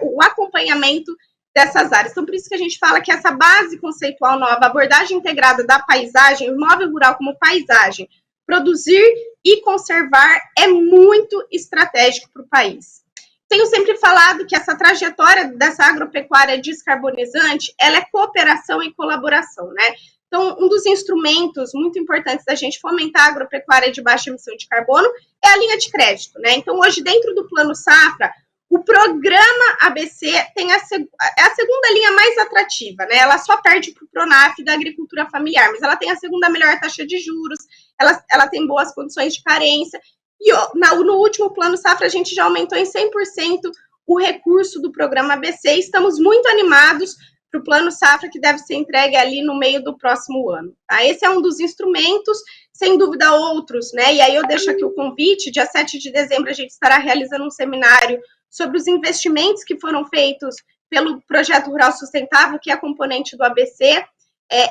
[SPEAKER 6] o acompanhamento dessas áreas. Então, por isso que a gente fala que essa base conceitual nova, a abordagem integrada da paisagem, o imóvel rural como paisagem, produzir e conservar é muito estratégico para o país. Tenho sempre falado que essa trajetória dessa agropecuária descarbonizante, ela é cooperação e colaboração, né? Então, um dos instrumentos muito importantes da gente fomentar a agropecuária de baixa emissão de carbono é a linha de crédito, né? Então, hoje, dentro do Plano Safra, o programa ABC tem a segunda linha mais atrativa, né? Ela só perde para o Pronaf da agricultura familiar, mas ela tem a segunda melhor taxa de juros, ela tem boas condições de carência. E no último Plano Safra, a gente já aumentou em 100% o recurso do programa ABC. Estamos muito animados para o Plano Safra, que deve ser entregue ali no meio do próximo ano. Tá? Esse é um dos instrumentos, sem dúvida outros, né? E aí eu deixo aqui o convite, dia 7 de dezembro a gente estará realizando um seminário sobre os investimentos que foram feitos pelo Projeto Rural Sustentável, que é componente do ABC,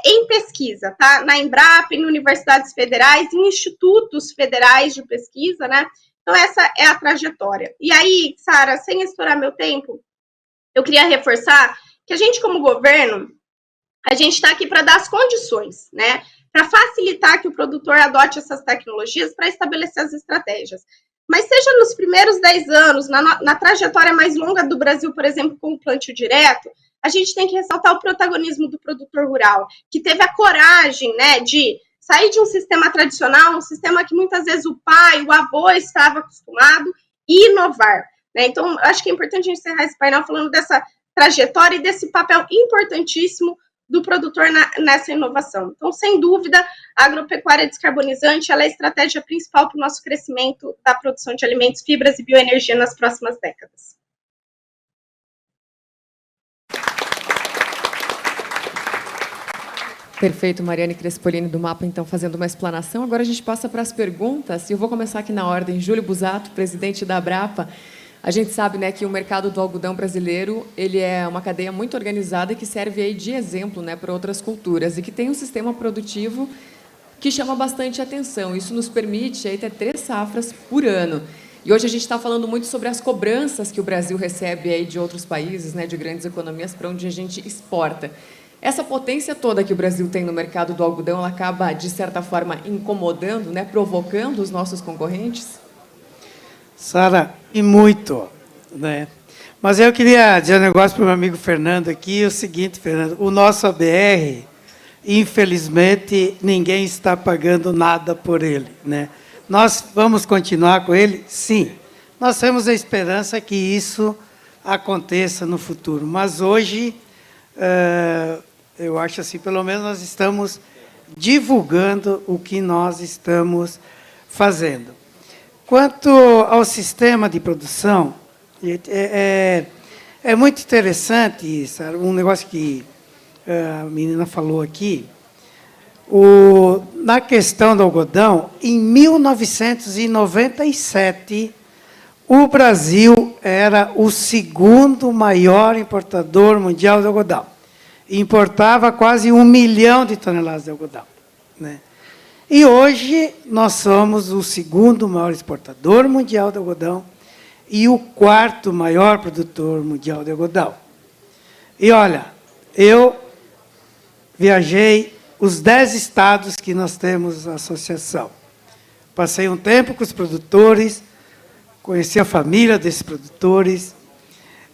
[SPEAKER 6] em pesquisa, tá? Na Embrapa, em universidades federais, em institutos federais de pesquisa, né? Então, essa é a trajetória. E aí, Sara, sem estourar meu tempo, eu queria reforçar que a gente, como governo, a gente está aqui para dar as condições, né? Para facilitar que o produtor adote essas tecnologias para estabelecer as estratégias. Mas seja nos primeiros 10 anos, na trajetória mais longa do Brasil, por exemplo, com o plantio direto, a gente tem que ressaltar o protagonismo do produtor rural, que teve a coragem, né, de sair de um sistema tradicional, um sistema que muitas vezes o pai, o avô estava acostumado, e inovar. Né? Então, acho que é importante a gente encerrar esse painel falando dessa trajetória e desse papel importantíssimo do produtor nessa inovação. Então, sem dúvida, a agropecuária descarbonizante ela é a estratégia principal para o nosso crescimento da produção de alimentos, fibras e bioenergia nas próximas décadas.
[SPEAKER 2] Perfeito, Mariane Crespolini do Mapa, então, fazendo uma explanação. Agora a gente passa para as perguntas. Eu vou começar aqui na ordem. Júlio Busato, presidente da Abrapa. A gente sabe, né, que o mercado do algodão brasileiro ele é uma cadeia muito organizada que serve aí de exemplo, né, para outras culturas e que tem um sistema produtivo que chama bastante atenção. Isso nos permite aí ter 3 safras por ano. E hoje a gente está falando muito sobre as cobranças que o Brasil recebe aí de outros países, né, de grandes economias, para onde a gente exporta. Essa potência toda que o Brasil tem no mercado do algodão, ela acaba, de certa forma, incomodando, né, provocando os nossos concorrentes?
[SPEAKER 3] Sara, e muito, né? Mas eu queria dizer um negócio para o meu amigo Fernando aqui, o seguinte, Fernando, o nosso ABR, infelizmente, ninguém está pagando nada por ele, né? Nós vamos continuar com ele? Sim. Nós temos a esperança que isso aconteça no futuro, mas hoje, eu acho assim, pelo menos nós estamos divulgando o que nós estamos fazendo. Quanto ao sistema de produção, é muito interessante, sabe, um negócio que a menina falou aqui, na questão do algodão, em 1997, o Brasil era o 2º maior importador mundial de algodão. Importava quase 1 milhão de toneladas de algodão, né? E hoje nós somos o 2º maior exportador mundial de algodão e o 4º maior produtor mundial de algodão. E olha, eu viajei os 10 estados que nós temos a associação. Passei um tempo com os produtores, conhecer a família desses produtores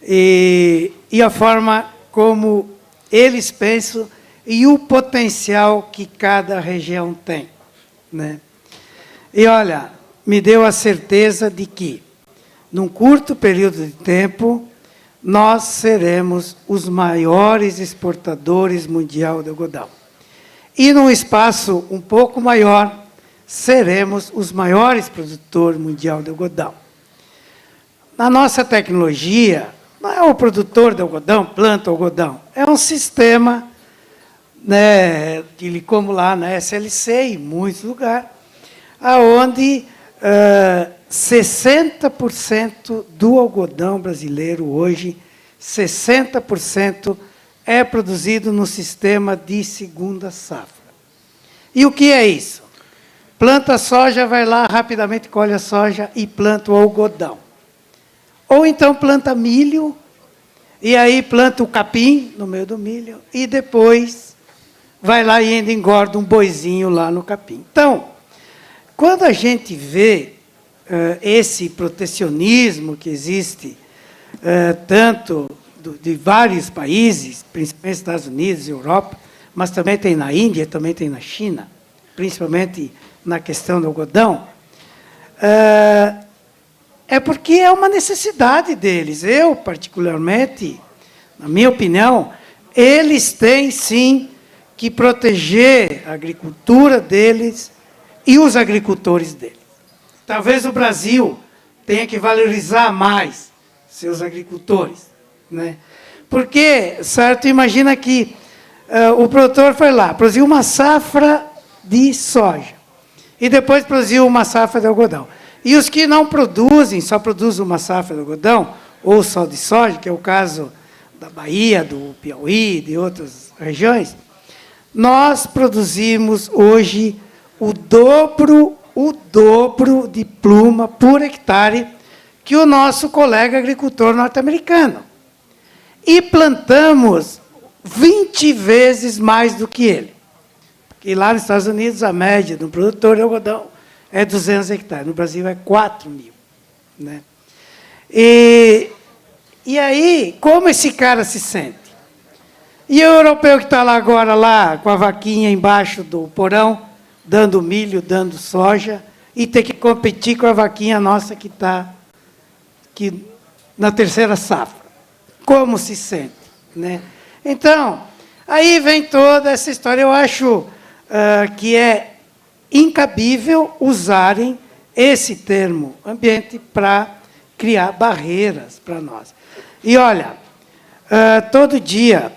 [SPEAKER 3] e a forma como eles pensam e o potencial que cada região tem, né? E, olha, me deu a certeza de que, num curto período de tempo, nós seremos os maiores exportadores mundial de algodão. E, num espaço um pouco maior, seremos os maiores produtores mundial de algodão. Na nossa tecnologia, não é o produtor de algodão, planta algodão, é um sistema, né, como lá na SLC, em muitos lugares, onde 60% do algodão brasileiro hoje, 60% é produzido no sistema de segunda safra. E o que é isso? Planta a soja, vai lá, rapidamente colhe a soja e planta o algodão. Ou então planta milho, e aí planta o capim no meio do milho, e depois vai lá e ainda engorda um boizinho lá no capim. Então, quando a gente vê esse protecionismo que existe, tanto de vários países, principalmente Estados Unidos e Europa, mas também tem na Índia, também tem na China, principalmente na questão do algodão, é porque é uma necessidade deles. Eu, particularmente, na minha opinião, eles têm, sim, que proteger a agricultura deles e os agricultores deles. Talvez o Brasil tenha que valorizar mais seus agricultores, né? Porque, certo, imagina que o produtor foi lá, produziu uma safra de soja, e depois produziu uma safra de algodão. E os que não produzem, só produzem uma safra de algodão, ou só de soja, que é o caso da Bahia, do Piauí, de outras regiões, nós produzimos hoje o dobro de pluma por hectare que o nosso colega agricultor norte-americano. E plantamos 20 vezes mais do que ele. Porque lá nos Estados Unidos, a média do produtor de algodão é 200 hectares. No Brasil, é 4.000. Né? E aí, como esse cara se sente? E o europeu que está lá agora, lá, com a vaquinha embaixo do porão, dando milho, dando soja, e ter que competir com a vaquinha nossa que está na terceira safra. Como se sente? Né? Então, aí vem toda essa história. Eu acho que é incabível usarem esse termo ambiente para criar barreiras para nós. E, olha, todo dia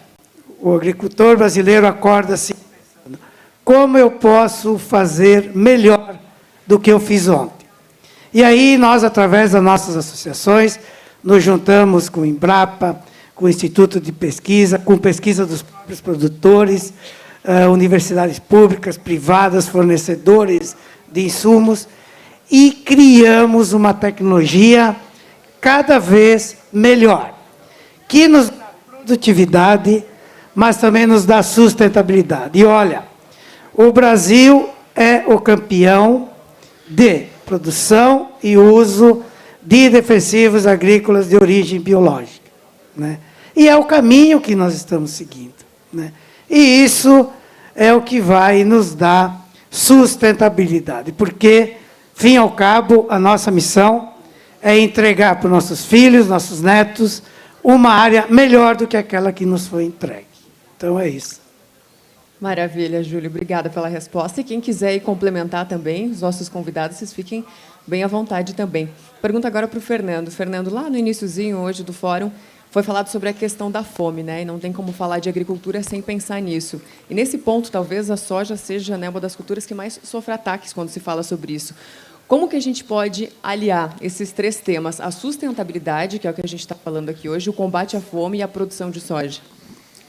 [SPEAKER 3] o agricultor brasileiro acorda assim, pensando, como eu posso fazer melhor do que eu fiz ontem? E aí nós, através das nossas associações, nos juntamos com o Embrapa, com o Instituto de Pesquisa, com pesquisa dos próprios produtores, universidades públicas, privadas, fornecedores de insumos, e criamos uma tecnologia cada vez melhor, que nos dá produtividade, mas também nos dá sustentabilidade. E, olha, o Brasil é o campeão de produção e uso de defensivos agrícolas de origem biológica. Né? E é o caminho que nós estamos seguindo. Né? E isso é o que vai nos dar sustentabilidade, porque, fim ao cabo, a nossa missão é entregar para os nossos filhos, nossos netos, uma área melhor do que aquela que nos foi entregue. Então, é isso.
[SPEAKER 2] Maravilha, Júlio. Obrigada pela resposta. E quem quiser ir complementar também, os nossos convidados, vocês fiquem bem à vontade também. Pergunta agora para o Fernando. Fernando, lá no iniciozinho hoje do fórum, foi falado sobre a questão da fome, né? E não tem como falar de agricultura sem pensar nisso. E, nesse ponto, talvez a soja seja, né, uma das culturas que mais sofre ataques quando se fala sobre isso. Como que a gente pode aliar esses três temas? A sustentabilidade, que é o que a gente está falando aqui hoje, o combate à fome e a produção de soja.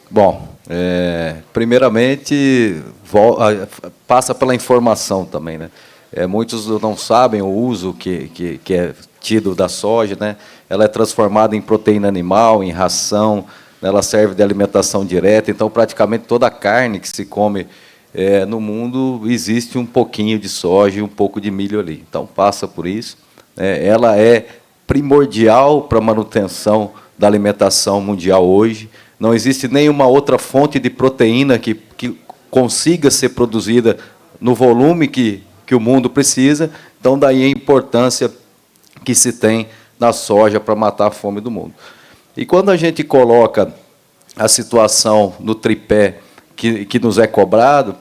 [SPEAKER 4] Bom, primeiramente, passa pela informação também, né? Muitos não sabem o uso que é tido da soja, né? Ela é transformada em proteína animal, em ração, né? Ela serve de alimentação direta, então praticamente toda a carne que se come no mundo existe um pouquinho de soja e um pouco de milho ali. Então passa por isso, ela é primordial para a manutenção da alimentação mundial hoje. Não existe nenhuma outra fonte de proteína que consiga ser produzida no volume que o mundo precisa. Então, daí a importância que se tem na soja para matar a fome do mundo. E quando a gente coloca a situação no tripé que nos é cobrado,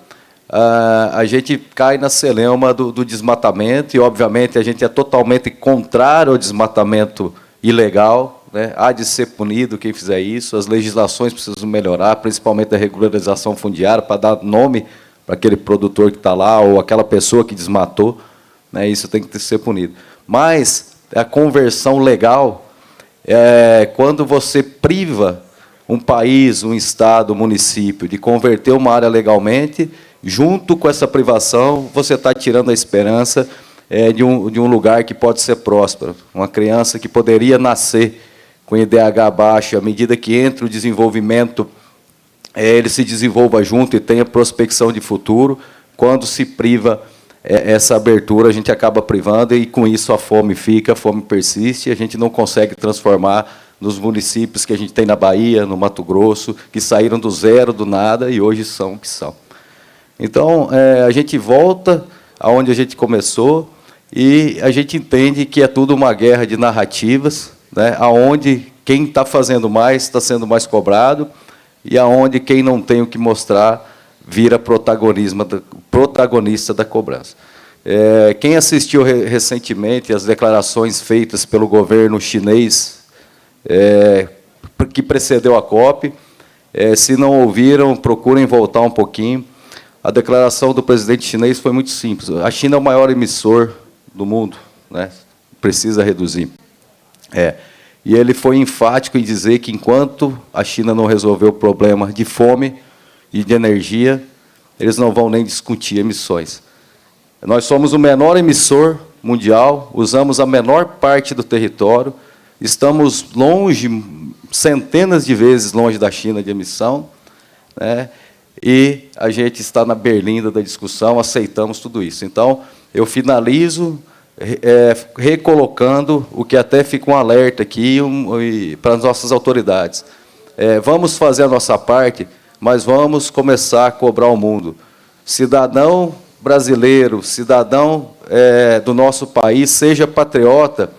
[SPEAKER 4] a gente cai na celeuma do desmatamento, e, obviamente, a gente é totalmente contrário ao desmatamento ilegal, né? Há de ser punido quem fizer isso, as legislações precisam melhorar, principalmente a regularização fundiária, para dar nome para aquele produtor que está lá, ou aquela pessoa que desmatou, né? Isso tem que ser punido. Mas a conversão legal, quando você priva um país, um estado, um município de converter uma área legalmente, junto com essa privação, você está tirando a esperança de um lugar que pode ser próspero. Uma criança que poderia nascer com IDH baixo, à medida que entra o desenvolvimento, ele se desenvolva junto e tenha prospecção de futuro. Quando se priva essa abertura, a gente acaba privando, e com isso a fome fica, a fome persiste, e a gente não consegue transformar nos municípios que a gente tem na Bahia, no Mato Grosso, que saíram do zero, do nada, e hoje são o que são. Então, a gente volta aonde a gente começou, e a gente entende que é tudo uma guerra de narrativas, né, aonde quem está fazendo mais está sendo mais cobrado, e aonde quem não tem o que mostrar vira protagonista da cobrança. Quem assistiu recentemente às declarações feitas pelo governo chinês, que precedeu a COP, se não ouviram, procurem voltar um pouquinho. A declaração do presidente chinês foi muito simples. A China é o maior emissor do mundo, né? Precisa reduzir. E ele foi enfático em dizer que, enquanto a China não resolver o problema de fome e de energia, eles não vão nem discutir emissões. Nós somos o menor emissor mundial, usamos a menor parte do território, estamos longe, centenas de vezes longe da China de emissão, né? E a gente está na berlinda da discussão, aceitamos tudo isso. Então, eu finalizo recolocando o que até fica um alerta aqui para as nossas autoridades. Vamos fazer a nossa parte, mas vamos começar a cobrar o mundo. Cidadão brasileiro, cidadão do nosso país, seja patriota,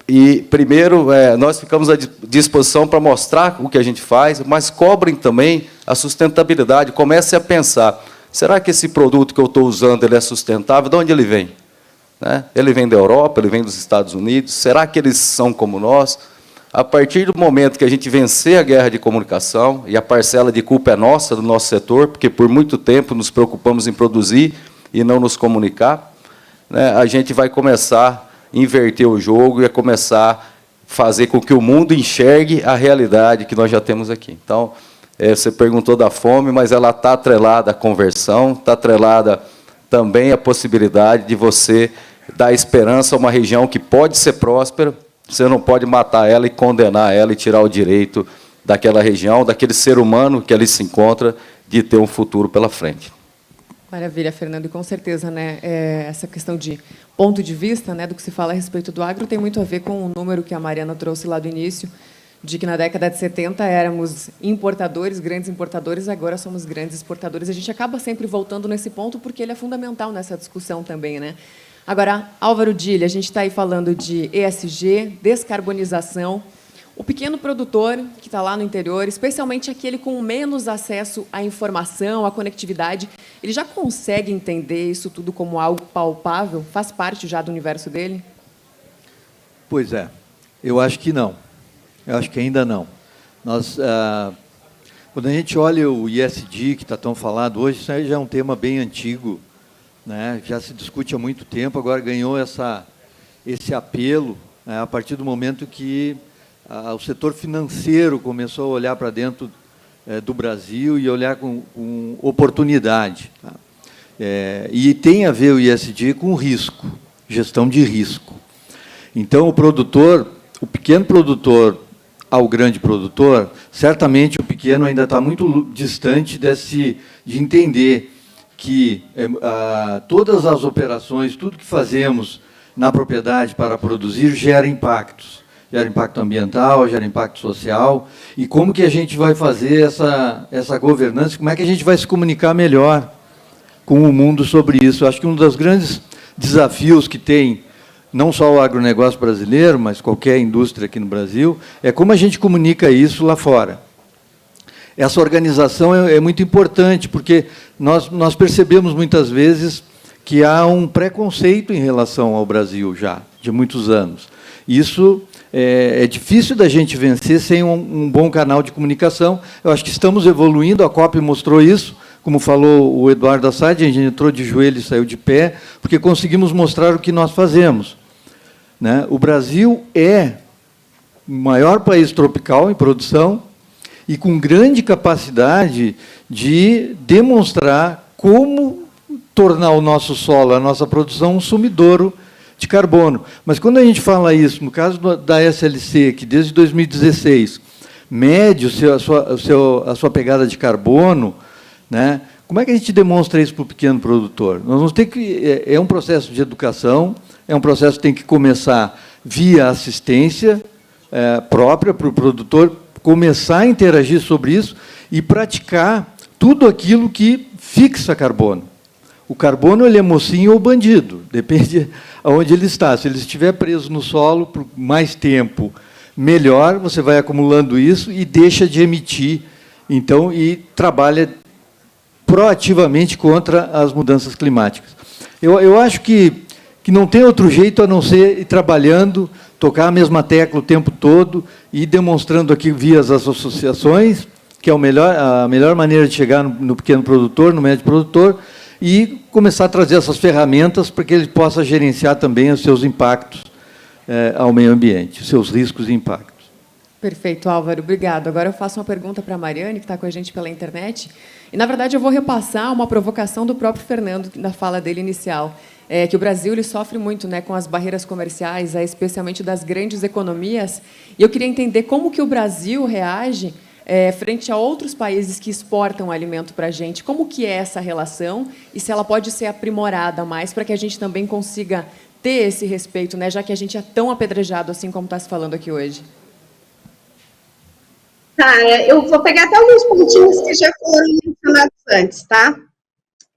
[SPEAKER 4] e, primeiro, nós ficamos à disposição para mostrar o que a gente faz, mas cobrem também a sustentabilidade. Comece a pensar, será que esse produto que eu estou usando ele é sustentável? De onde ele vem? Né? Ele vem da Europa, ele vem dos Estados Unidos? Será que eles são como nós? A partir do momento que a gente vencer a guerra de comunicação, e a parcela de culpa é nossa, do nosso setor, porque por muito tempo nos preocupamos em produzir e não nos comunicar, né, a gente vai começar inverter o jogo e a começar a fazer com que o mundo enxergue a realidade que nós já temos aqui. Então, você perguntou da fome, mas ela está atrelada à conversão, está atrelada também à possibilidade de você dar esperança a uma região que pode ser próspera. Você não pode matar ela e condenar ela e tirar o direito daquela região, daquele ser humano que ali se encontra, de ter um futuro pela frente.
[SPEAKER 2] Maravilha, Fernando, e com certeza, né, essa questão de ponto de vista, né, do que se fala a respeito do agro tem muito a ver com o número que a Mariana trouxe lá do início, de que na década de 70 éramos importadores, grandes importadores, agora somos grandes exportadores. A gente acaba sempre voltando nesse ponto porque ele é fundamental nessa discussão também, né? Agora, Álvaro Dille, a gente está aí falando de ESG, descarbonização. O pequeno produtor que está lá no interior, especialmente aquele com menos acesso à informação, à conectividade, ele já consegue entender isso tudo como algo palpável? Faz parte já do universo dele?
[SPEAKER 5] Pois é, eu acho que não. Eu acho que ainda não. Quando a gente olha o ISD, que está tão falado hoje, isso aí já é um tema bem antigo, né? Já se discute há muito tempo, agora ganhou esse apelo, né, a partir do momento que o setor financeiro começou a olhar para dentro do Brasil e olhar com oportunidade. Tá? E tem a ver o ISD com risco, gestão de risco. Então, o pequeno produtor ao grande produtor, certamente o pequeno ainda está muito distante de entender que todas as operações, tudo que fazemos na propriedade para produzir gera impactos. Gera impacto ambiental, gera impacto social. E como que a gente vai fazer essa governança? Como é que a gente vai se comunicar melhor com o mundo sobre isso? Eu acho que um dos grandes desafios que tem, não só o agronegócio brasileiro, mas qualquer indústria aqui no Brasil, é como a gente comunica isso lá fora. Essa organização é muito importante, porque nós percebemos muitas vezes que há um preconceito em relação ao Brasil já, de muitos anos. Isso é difícil da gente vencer sem um bom canal de comunicação. Eu acho que estamos evoluindo, a COP mostrou isso, como falou o Eduardo Assad, a gente entrou de joelho e saiu de pé, porque conseguimos mostrar o que nós fazemos. Né? O Brasil é o maior país tropical em produção e com grande capacidade de demonstrar como tornar o nosso solo, a nossa produção, um sumidouro de carbono. Mas quando a gente fala isso, no caso da SLC, que desde 2016 mede a sua pegada de carbono, né, como é que a gente demonstra isso para o pequeno produtor? Nós vamos ter que... É um processo de educação, é um processo que tem que começar via assistência própria para o produtor, começar a interagir sobre isso e praticar tudo aquilo que fixa carbono. O carbono ele é mocinho ou bandido, depende aonde ele está. Se ele estiver preso no solo por mais tempo, melhor, você vai acumulando isso e deixa de emitir, então, e trabalha proativamente contra as mudanças climáticas. Eu acho que não tem outro jeito a não ser ir trabalhando, tocar a mesma tecla o tempo todo e demonstrando aqui via as associações, que é a melhor maneira de chegar no pequeno produtor, no médio produtor, e começar a trazer essas ferramentas para que ele possa gerenciar também os seus impactos ao meio ambiente, os seus riscos e impactos.
[SPEAKER 2] Perfeito, Álvaro, obrigado. Agora eu faço uma pergunta para a Mariane, que está com a gente pela internet, e, na verdade, eu vou repassar uma provocação do próprio Fernando, na fala dele inicial, que o Brasil ele sofre muito, né, com as barreiras comerciais, especialmente das grandes economias, e eu queria entender como que o Brasil reage frente a outros países que exportam alimento para a gente. Como que é essa relação e se ela pode ser aprimorada mais para que a gente também consiga ter esse respeito, né, já que a gente é tão apedrejado assim como está se falando aqui hoje?
[SPEAKER 6] Tá, eu vou pegar até alguns pontinhos que já foram mencionados antes, tá?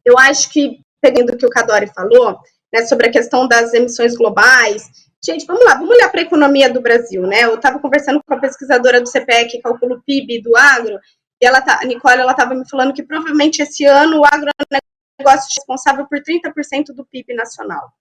[SPEAKER 6] Eu acho que, pegando o que o Cadori falou, né, sobre a questão das emissões globais, gente, vamos lá, vamos olhar para a economia do Brasil, né? Eu estava conversando com a pesquisadora do CPE que calcula o PIB do agro, e a Nicole estava me falando que provavelmente esse ano o agronegócio é responsável por 30% do PIB nacional.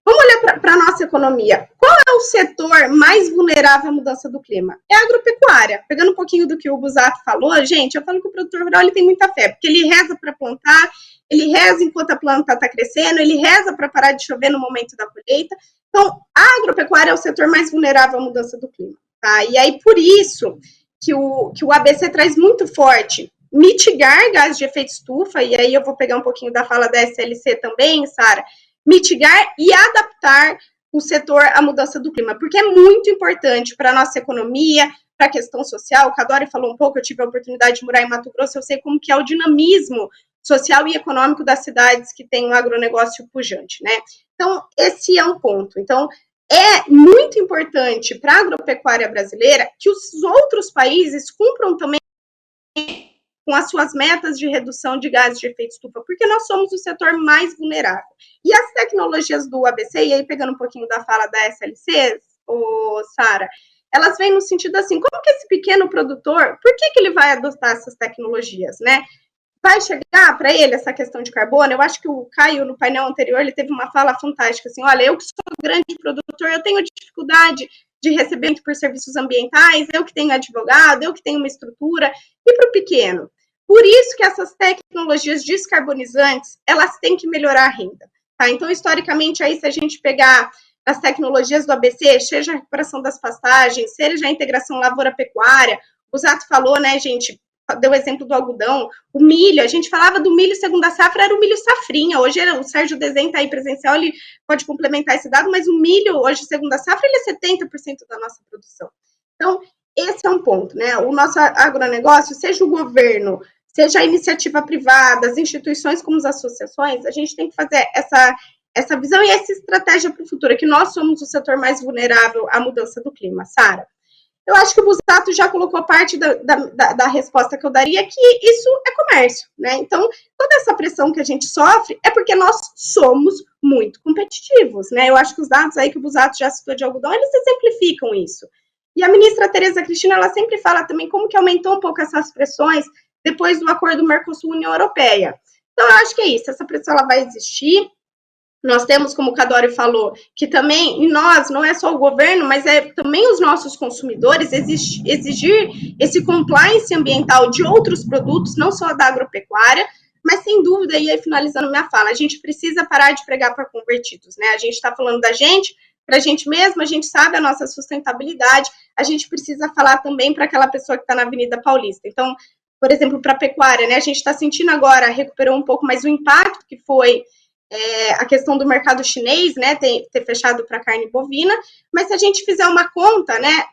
[SPEAKER 6] Vamos olhar para a nossa economia. Qual é o setor mais vulnerável à mudança do clima? É a agropecuária. Pegando um pouquinho do que o Busato falou, gente, eu falo que o produtor rural ele tem muita fé, porque ele reza para plantar, ele reza enquanto a planta está crescendo, ele reza para parar de chover no momento da colheita. Então, a agropecuária é o setor mais vulnerável à mudança do clima. Tá? E aí, por isso, que o ABC traz muito forte mitigar gases de efeito estufa, e aí eu vou pegar um pouquinho da fala da SLC também, Sara, mitigar e adaptar o setor à mudança do clima, porque é muito importante para a nossa economia, para a questão social. O Cadori falou um pouco, eu tive a oportunidade de morar em Mato Grosso, eu sei como que é o dinamismo social e econômico das cidades que tem um agronegócio pujante, né? Então, esse é um ponto. Então, é muito importante para a agropecuária brasileira que os outros países cumpram também com as suas metas de redução de gases de efeito estufa, porque nós somos o setor mais vulnerável. E as tecnologias do ABC, e aí pegando um pouquinho da fala da SLC, Sara, elas vêm no sentido assim, como que esse pequeno produtor, por que ele vai adotar essas tecnologias, né? Vai chegar para ele essa questão de carbono? Eu acho que o Caio, no painel anterior, ele teve uma fala fantástica, assim, olha, eu que sou grande produtor, eu tenho dificuldade de recebimento por serviços ambientais, eu que tenho advogado, eu que tenho uma estrutura, e para o pequeno. Por isso que essas tecnologias descarbonizantes, elas têm que melhorar a renda. Tá? Então, historicamente, aí, se a gente pegar as tecnologias do ABC, seja a recuperação das pastagens, seja a integração lavoura-pecuária, o Zato falou, né, gente, deu o exemplo do algodão, o milho, a gente falava do milho segunda safra, era o milho safrinha, hoje o Sérgio Dezen está aí presencial, ele pode complementar esse dado, mas o milho, hoje segunda safra, ele é 70% da nossa produção. Então, esse é um ponto, né, o nosso agronegócio, seja o governo, seja a iniciativa privada, as instituições como as associações, a gente tem que fazer essa visão e essa estratégia para o futuro, que nós somos o setor mais vulnerável à mudança do clima, Sara. Eu acho que o Busato já colocou parte da resposta que eu daria, que isso é comércio, né? Então, toda essa pressão que a gente sofre é porque nós somos muito competitivos, né? Eu acho que os dados aí que o Busato já citou de algodão, eles exemplificam isso. E a ministra Tereza Cristina, ela sempre fala também como que aumentou um pouco essas pressões depois do acordo Mercosul-União Europeia. Então, eu acho que é isso, essa pressão ela vai existir. Nós temos, como o Cadório falou, que também nós, não é só o governo, mas é também os nossos consumidores exigir esse compliance ambiental de outros produtos, não só da agropecuária, mas sem dúvida, e aí finalizando minha fala, a gente precisa parar de pregar para convertidos, né? A gente está falando da gente, para a gente mesmo, a gente sabe a nossa sustentabilidade, a gente precisa falar também para aquela pessoa que está na Avenida Paulista. Então, por exemplo, para a pecuária, né? A gente está sentindo agora, recuperou um pouco mais o impacto que foi a questão do mercado chinês, né, ter fechado para carne bovina, mas se a gente fizer uma conta, né,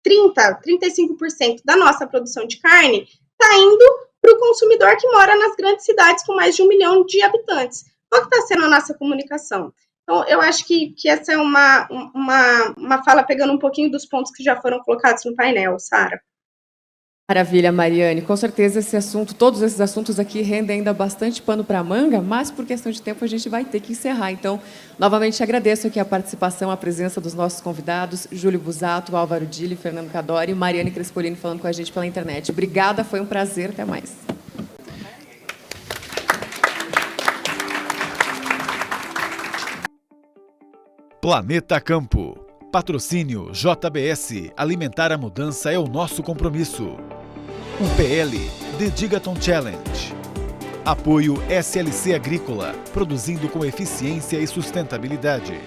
[SPEAKER 6] 35% da nossa produção de carne está indo para o consumidor que mora nas grandes cidades com mais de 1 milhão de habitantes. Qual que está sendo a nossa comunicação? Então, eu acho que essa é uma fala pegando um pouquinho dos pontos que já foram colocados no painel, Sara.
[SPEAKER 2] Maravilha, Mariane. Com certeza esse assunto, todos esses assuntos aqui rendem ainda bastante pano para manga, mas por questão de tempo a gente vai ter que encerrar. Então, novamente agradeço aqui a participação, a presença dos nossos convidados, Júlio Busato, Álvaro Dili, Fernando Cadório e Mariane Crespolini falando com a gente pela internet. Obrigada, foi um prazer, até mais.
[SPEAKER 1] Planeta Campo. Patrocínio JBS. Alimentar a mudança é o nosso compromisso. UPL The Gigaton Challenge. Apoio SLC Agrícola, produzindo com eficiência e sustentabilidade.